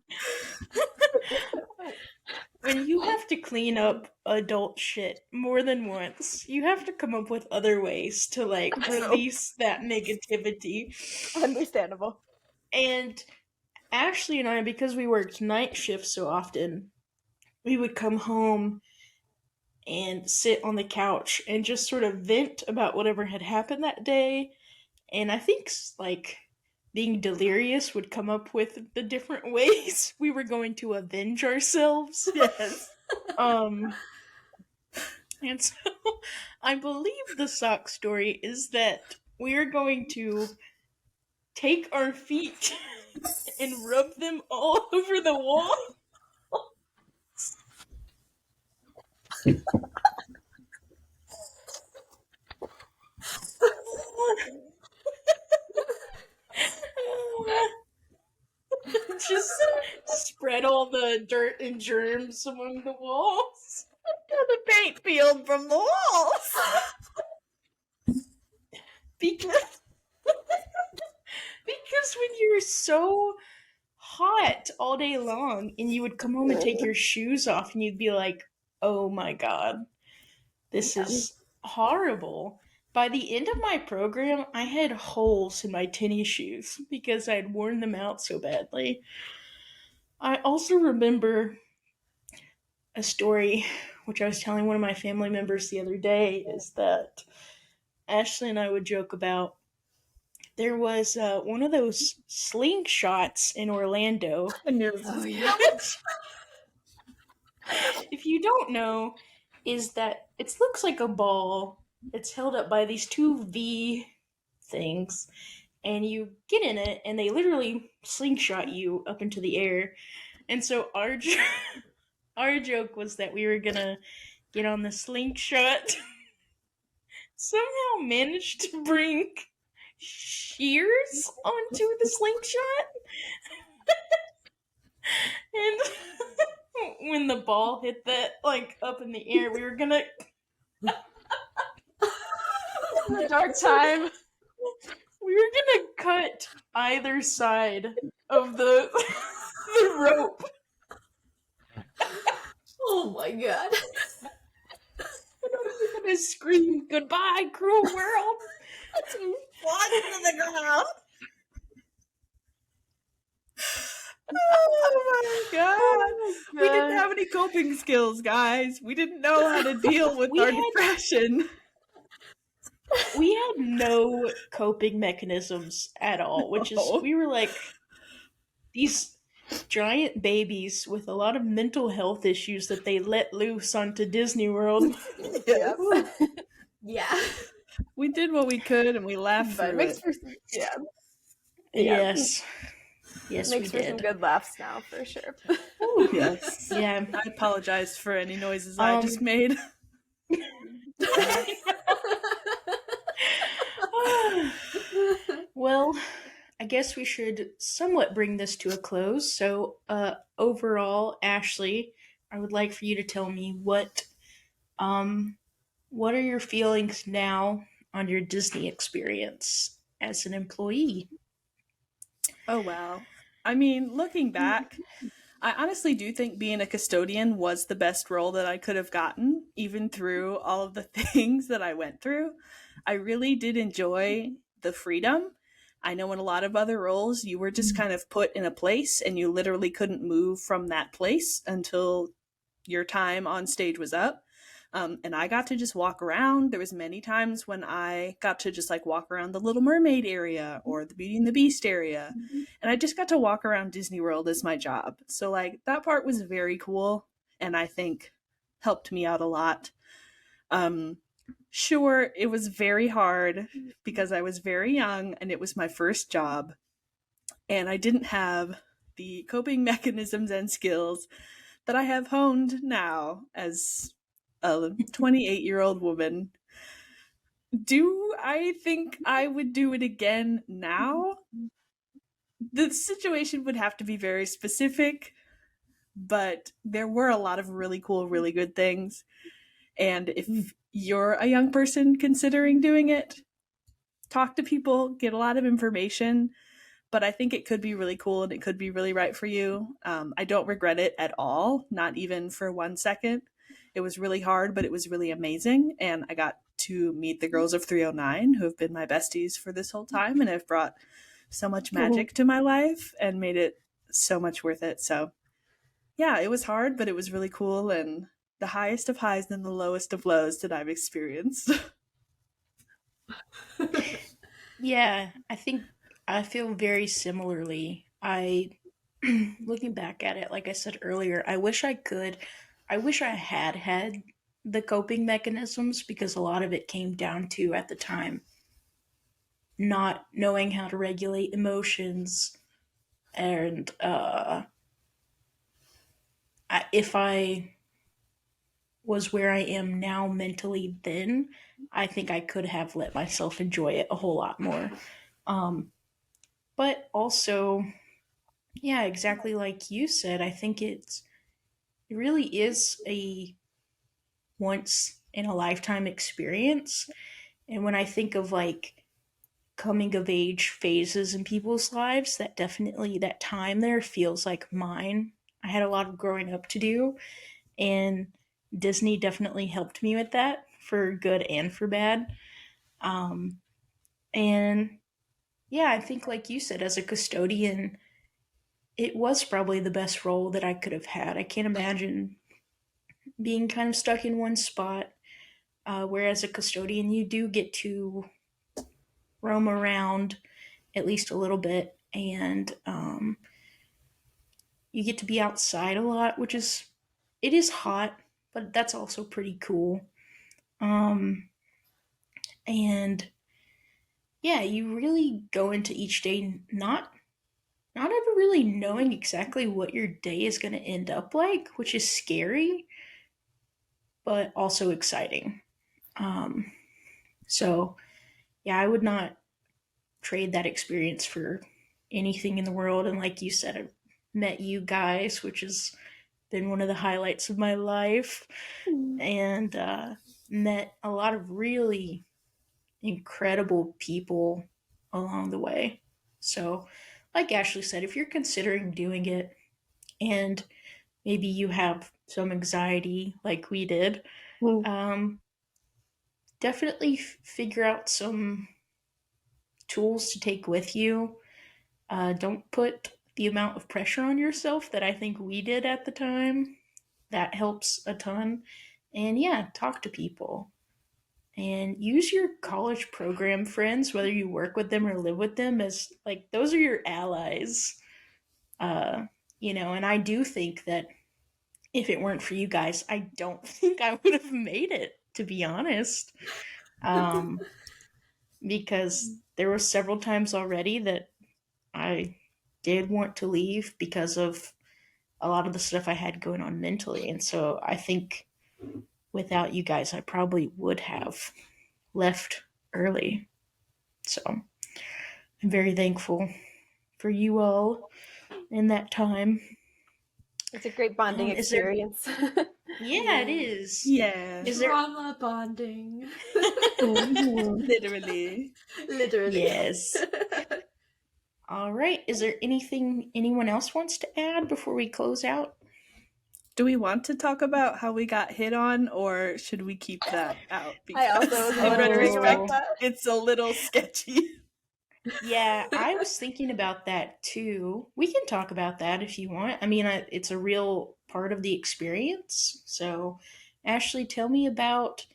when you have to clean up adult shit more than once, you have to come up with other ways to release that negativity. Understandable. And Ashley and I, because we worked night shifts so often, we would come home and sit on the couch and just sort of vent about whatever had happened that day. And I think being delirious would come up with the different ways we were going to avenge ourselves. Yes. And so I believe the sock story is that we're going to take our feet and rub them all over the wall. Just spread all the dirt and germs among the walls. Until the paint peeled from the walls. because because when you're so hot all day long and you would come home and take your shoes off and you'd be like, "Oh my god, this Yeah. is horrible." By the end of my program, I had holes in my tennis shoes because I'd worn them out so badly. I also remember a story which I was telling one of my family members the other day is that Ashley and I would joke about. There was one of those slingshots in Orlando. I knew this Oh was yeah. Which, if you don't know, is that it looks like a ball. It's held up by these two V things, and you get in it, and they literally slingshot you up into the air. And so our joke was that we were gonna get on the slingshot. Somehow managed to bring shears onto the slingshot, and when the ball hit that like up in the air, we were gonna The dark time. we were gonna cut either side of the the rope. Oh my god. And we were gonna scream goodbye, cruel world. Fly into the ground. Oh my god. Oh my We didn't God. have any coping skills, guys. We didn't know how to deal with We our had- depression. We had no coping mechanisms at all, which is No. we were like these giant babies with a lot of mental health issues that they let loose onto Disney World. Yep. Yeah. We did what we could and we laughed But it through makes it. for yeah. Yeah. Yes. Yes, Makes we for some did. good laughs now for sure. Yes. Yeah. I apologize for any noises I just made. Well, I guess we should somewhat bring this to a close. So, overall, Ashley, I would like for you to tell me what are your feelings now on your Disney experience as an employee? Oh, wow. I mean, looking back, I honestly do think being a custodian was the best role that I could have gotten, even through all of the things that I went through. I really did enjoy the freedom. I know in a lot of other roles, you were just kind of put in a place and you literally couldn't move from that place until your time on stage was up. And I got to just walk around. There was many times when I got to just like walk around the Little Mermaid area or the Beauty and the Beast area. And I just got to walk around Disney World as my job. So like that part was very cool and I think helped me out a lot. Sure, it was very hard because I was very young and it was my first job. And I didn't have the coping mechanisms and skills that I have honed now as a 28-year-old woman. Do I think I would do it again now? The situation would have to be very specific, but there were a lot of really cool, really good things. And if you're a young person considering doing it, talk to people, get a lot of information. But I think it could be really cool and it could be really right for you. I don't regret it at all, not even for 1 second. It was really hard, but it was really amazing. And I got to meet the girls of 309 who have been my besties for this whole time and have brought so much magic to my life and made it so much worth it. So yeah, it was hard, but it was really cool and the highest of highs and the lowest of lows that I've experienced. Yeah, I think I feel very similarly. Looking back at it, like I said earlier, I wish I had the coping mechanisms because a lot of it came down to at the time not knowing how to regulate emotions and if I was where I am now mentally then, I think I could have let myself enjoy it a whole lot more. Um, but also, yeah, exactly like you said, I think it really is a once in a lifetime experience. And when I think of like coming of age phases in people's lives that definitely that time there feels like mine. I had a lot of growing up to do, and Disney definitely helped me with that for good and for bad. Um, and yeah, I think, like you said, as a custodian, it was probably the best role that I could have had. I can't imagine being kind of stuck in one spot. Whereas a custodian, you do get to roam around at least a little bit, and you get to be outside a lot, which is it is hot, but that's also pretty cool. Um, and yeah, you really go into each day not ever really knowing exactly what your day is going to end up like, which is scary, but also exciting. Um, so yeah, I would not trade that experience for anything in the world. And like you said, I've met you guys, which has been one of the highlights of my life, and met a lot of really incredible people along the way. So, like Ashley said, if you're considering doing it and maybe you have some anxiety like we did, Mm. um, definitely figure out some tools to take with you. Don't put the amount of pressure on yourself that I think we did at the time. That helps a ton. And yeah, talk to people. And use your college program friends, whether you work with them or live with them, as like those are your allies. Uh, and I do think that if it weren't for you guys, I don't think I would have made it, to be honest. Um, because there were several times already that I did want to leave because of a lot of the stuff I had going on mentally. And so I think without you guys, I probably would have left early. So I'm very thankful for you all in that time. It's a great bonding Is there? experience. Yeah, it is. Yeah. Is there? Trauma bonding. Literally. Literally. Yes. All right. Is there anything anyone else wants to add before we close out? Do we want to talk about how we got hit on, or should we keep that out? I also Because was in wondering about retrospect, that. it's a little sketchy. Yeah, I was thinking about that too. We can talk about that if you want. I mean, it's a real part of the experience. So, Ashley, tell me about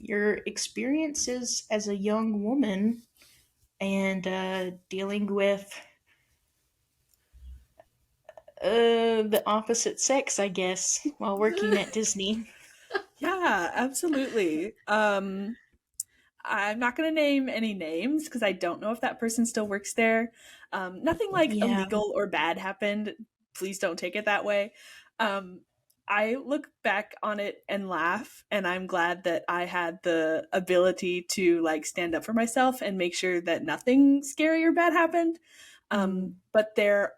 your experiences as a young woman and dealing with the opposite sex, I guess, while working at Disney. Yeah, absolutely. I'm not going to name any names because I don't know if that person still works there. Nothing like Yeah. illegal or bad happened. Please don't take it that way. Um, I look back on it and laugh, and I'm glad that I had the ability to like stand up for myself and make sure that nothing scary or bad happened. But there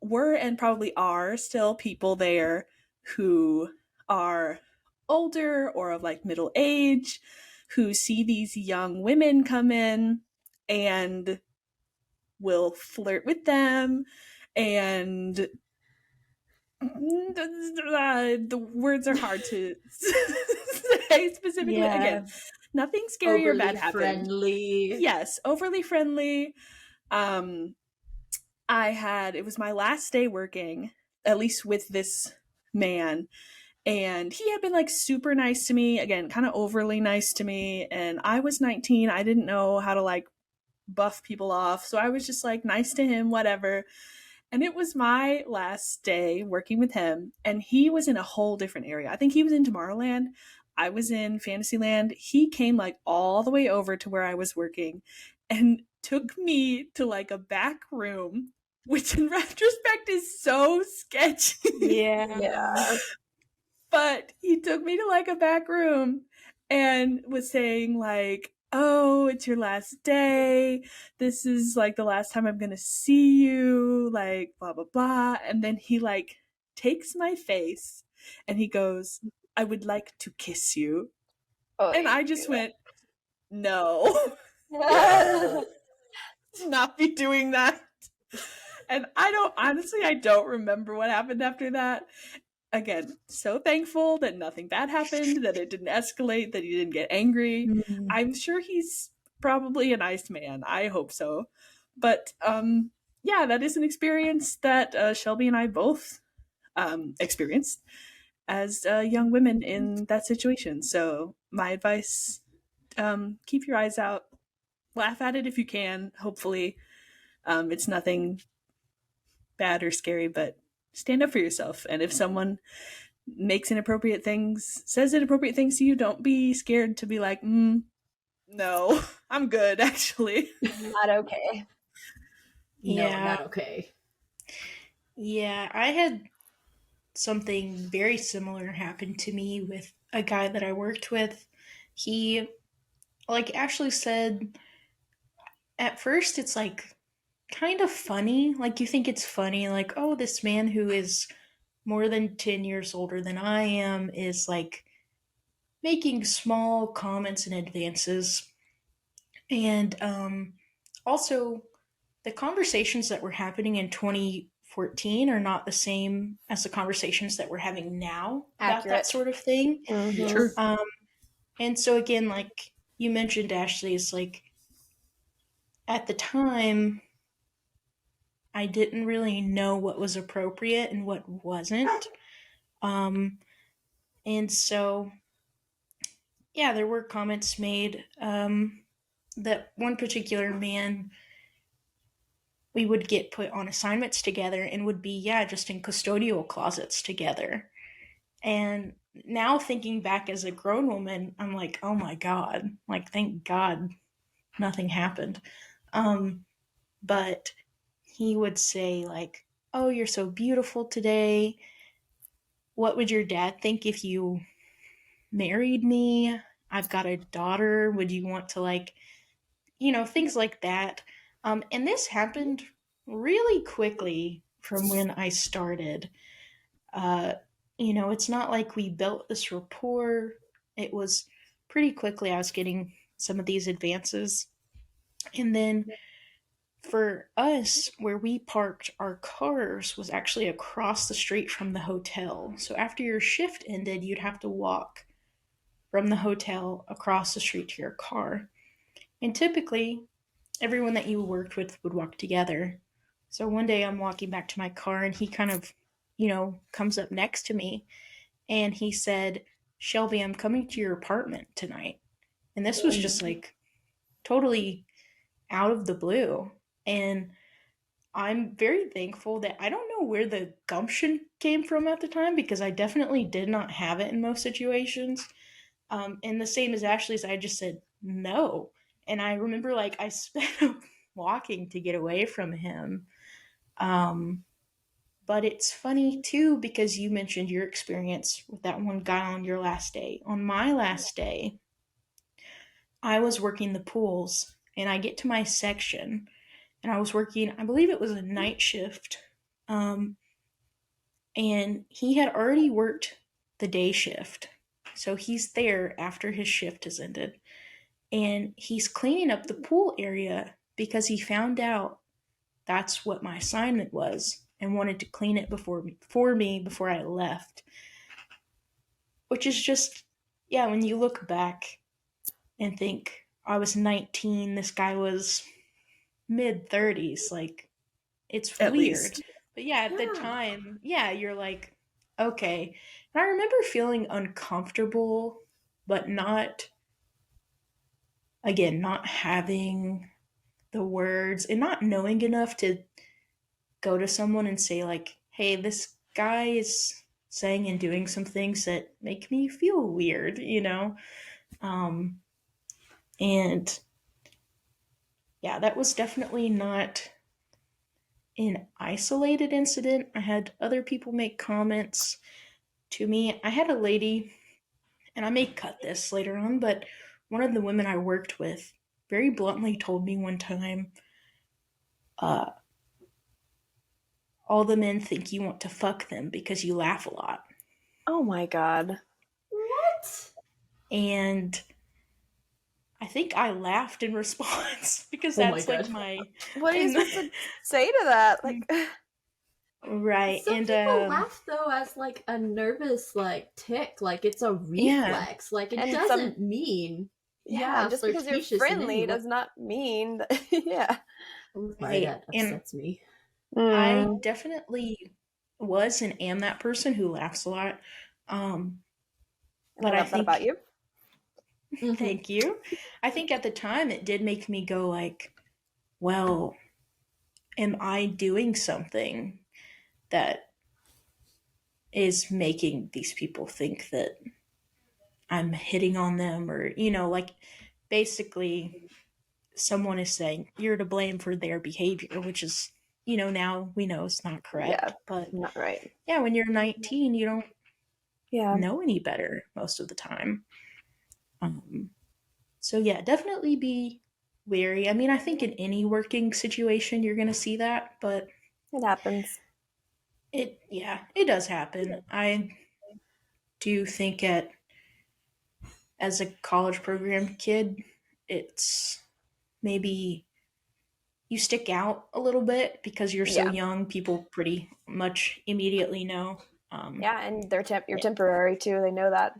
were and probably are still people there who are older or of like middle age who see these young women come in and will flirt with them, and the words are hard to say specifically. Yeah. Again, nothing scary or bad happened. Friendly. Yes, overly friendly. It was my last day working, at least with this man, and he had been like super nice to me, again, kind of overly nice to me, and I was 19. I didn't know how to like buff people off, so I was just like nice to him, whatever. And it was my last day working with him, and he was in a whole different area. I think he was in Tomorrowland. I was in Fantasyland. He came like all the way over to where I was working and took me to like a back room, which in retrospect is so sketchy. Yeah. But he took me to like a back room and was saying like, oh, it's your last day. This is like the last time I'm going to see you, like blah, blah, blah. And then he like takes my face and he goes, I would like to kiss you. Oh, And I just went, no. Not be doing that. And I don't remember what happened after that. Again, so thankful that nothing bad happened, that it didn't escalate, that he didn't get angry. Mm. I'm sure he's probably a nice man. I hope so. But yeah, that is an experience that Shelby and I both experienced as young women in that situation. So my advice, keep your eyes out, laugh at it if you can. Hopefully, it's nothing bad or scary, but stand up for yourself. And if someone makes inappropriate things, says inappropriate things to you, don't be scared to be like, no, I'm good, actually. Not okay. No, Yeah. not okay. Yeah, I had something very similar happen to me with a guy that I worked with. He, like Ashley said, at first it's like kind of funny. Like you think it's funny, like, oh, this man who is more than 10 years older than I am is like making small comments and advances. And also, the conversations that were happening in 2014 are not the same as the conversations that we're having now about that Accurate. sort of thing. Mhm. Sure. And so, again, like you mentioned, Ashley, it's like at the time, I didn't really know what was appropriate and what wasn't. Um, and so, yeah, there were comments made that one particular man, we would get put on assignments together and would be, yeah, just in custodial closets together. And now thinking back as a grown woman, I'm like, oh my God, like, thank God nothing happened. But he would say, like, oh, you're so beautiful today. What would your dad think if you married me? I've got a daughter. Would you want to, like, things like that. And this happened really quickly from when I started. Uh, it's not like we built this rapport. It was pretty quickly I was getting some of these advances. And then for us, where we parked our cars was actually across the street from the hotel. So after your shift ended, you'd have to walk from the hotel across the street to your car. And typically, everyone that you worked with would walk together. So one day I'm walking back to my car and he kind of, comes up next to me and he said, Shelby, I'm coming to your apartment tonight. And this was just like totally out of the blue. And I'm very thankful that I don't know where the gumption came from at the time because I definitely did not have it in most situations. And the same as Ashley's, I just said no. And I remember like I spent walking to get away from him. But it's funny too because you mentioned your experience with that one guy on your last day. On my last day, I was working the pools and I get to my section and I was working, I believe it was a night shift. Um, and he had already worked the day shift. So he's there after his shift has ended. And he's cleaning up the pool area because he found out that's what my assignment was and wanted to clean it for me before I left. Which is just, yeah, when you look back and think I was 19, this guy was mid 30s, like it's At weird. least. But yeah, at the time, yeah, you're like, okay. And I remember feeling uncomfortable, but not, again, not having the words and not knowing enough to go to someone and say, like, hey, this guy is saying and doing some things that make me feel weird. Um, and yeah, that was definitely not an isolated incident. I had other people make comments to me. I had a lady, and I may cut this later on, but one of the women I worked with very bluntly told me one time, uh, all the men think you want to fuck them because you laugh a lot. Oh my God. What? And I think I laughed in response because Oh my that's like God. my What are you thing. supposed to say to that? Like, Right. Some And people laugh though as like a nervous like tick, like it's a yeah. reflex. Like it and doesn't mean yeah, just because you're flirtatious in any friendly way. does not mean that, yeah. Sorry, Right. that And upsets me. I Mm. definitely was and am that person who laughs a lot. Um, And I but I love that about think, you. thank you. I think at the time it did make me go like, well, am I doing something that is making these people think that I'm hitting on them, or, like basically someone is saying you're to blame for their behavior, which is, now we know it's not Yeah, correct. But not right. yeah, when you're 19, you don't Yeah. know any better most of the time. So yeah, definitely be wary. I mean, I think in any working situation you're going to see that, but It happens. it does happen. I do think as a college program kid, it's maybe you stick out a little bit because you're so Yeah. young. People pretty much immediately know. Yeah, and you're temporary too. They know that.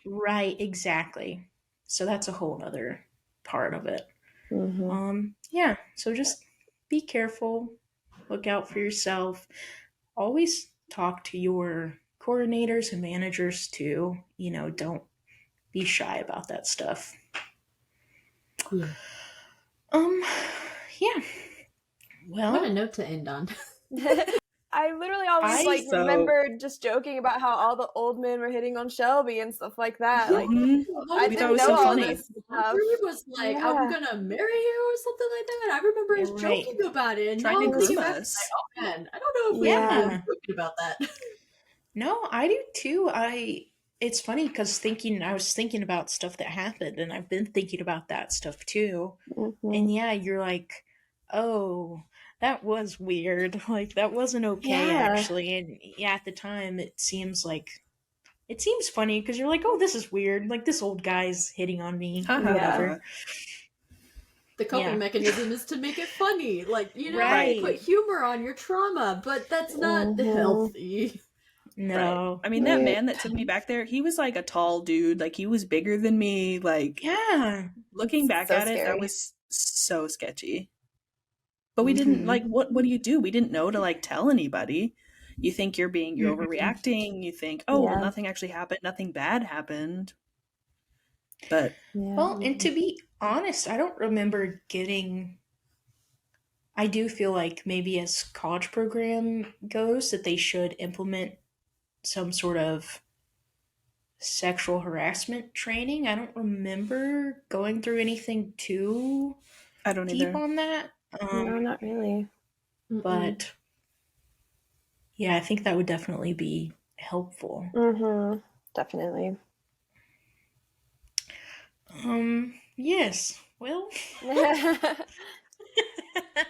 Right, exactly. So that's a whole other part of it. Mm-hmm. Yeah, so just be careful, look out for yourself. Always talk to your coordinators and managers too. Don't be shy about that stuff. Yeah. Yeah. What a Well, note to end on. I literally always I like So- remembered just joking about how all the old men were hitting on Shelby and stuff like that. Like, Mhm. I We didn't thought it was know so all funny. this stuff. He was like, Yeah. I'm gonna marry you or something like that. I remember us You're right. joking about it. And Trying now to I'm thinking groom back, us. like, oh man, I don't know if we Yeah. have been joking about that. No, I do too. It's funny because I was thinking about stuff that happened, and I've been thinking about that stuff too. Mhm. And yeah, you're like, oh, that was weird. Like that wasn't okay Yeah. actually. And yeah, at the time it seems funny because you're like, oh, this is weird. Like this old guy's hitting on me, or Haha. whatever. The coping Yeah. mechanism is to make it funny. Like, Right. put humor on your trauma, but that's not Mhm. healthy. No. Right. I mean, that Right. man that took me back there, he was like a tall dude. Like he was bigger than me. Like Yeah. looking back So at it, that scary. was so sketchy. But we didn't like what do you do? We didn't know to like tell anybody. You think you're overreacting. You think, oh, well, Yeah. nothing actually happened. Nothing bad happened. But Yeah. Well, and to be honest, I don't remember getting. I do feel like maybe as college program goes, that they should implement some sort of sexual harassment training. I don't remember going through anything too I don't deep either. on that. No, not really. But yeah, I think that would definitely be helpful. Mm-hmm. Definitely. Yes. Well, Should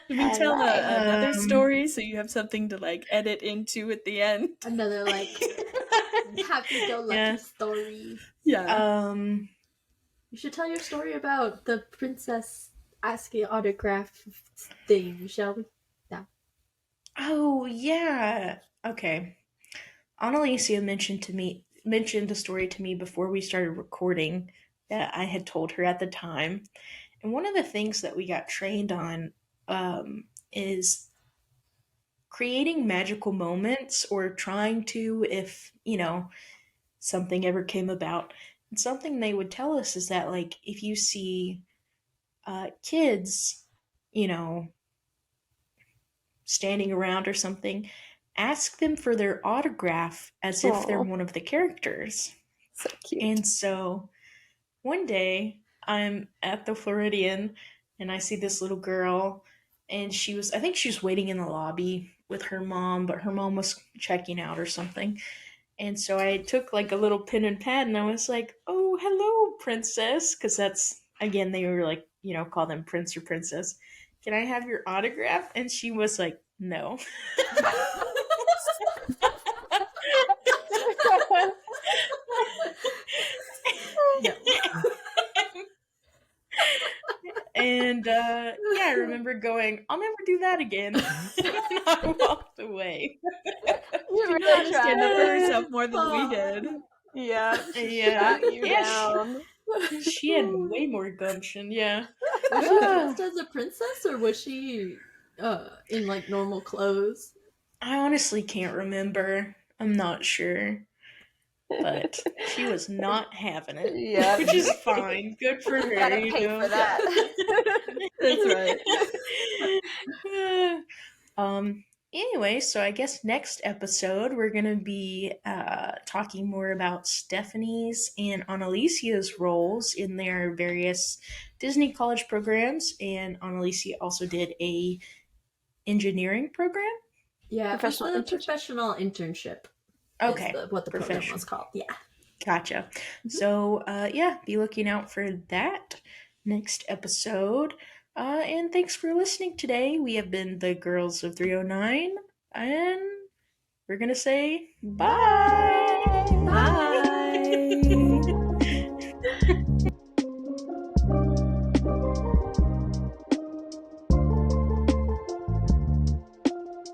we I tell like- another Um, story so you have something to like edit into at the end? Another like happy-go-lucky Yeah. story. Yeah. You should tell your story about the princess asking autograph thing, Shelby. Oh yeah. Okay. Annalicia mentioned a story to me before we started recording that I had told her at the time. And one of the things that we got trained on is creating magical moments, or trying to, if something ever came about. And something they would tell us is that, like, if you see kids, you know, standing around or something, ask them for their autograph as if they're Aw. one of the characters. So cute. And so one day I'm at the Floridian and I see this little girl, and I think she was waiting in the lobby with her mom, but her mom was checking out or something. And so I took like a little pen and pad and I was like, oh, hello, princess. Because that's, again, they were like, call them prince or princess. Can I have your autograph? And she was like, no. Yeah. And yeah, I remember going, I'll never do that again. And I walked away. You She knew really how to stand up for tried. herself more than we did. Yeah, she Yeah. shot you Yeah, down. she had way more gumption, yeah. Was she dressed as a princess or was she in like normal clothes? I honestly can't remember. I'm not sure. But she was not having it. Yeah. Which is fine. Good for her, Gotta you pay know. for that. That's right. Anyway, so I guess next episode we're gonna be talking more about Stephanie's and Annalicia's roles in their various Disney college programs, and Annalicia also did a engineering program. Yeah, it was Professional the internship. professional internship. Okay, Is what the program was called. Yeah. Gotcha. So, yeah, be looking out for that next episode. And thanks for listening today. We have been the Girls of 309, and we're going to say bye.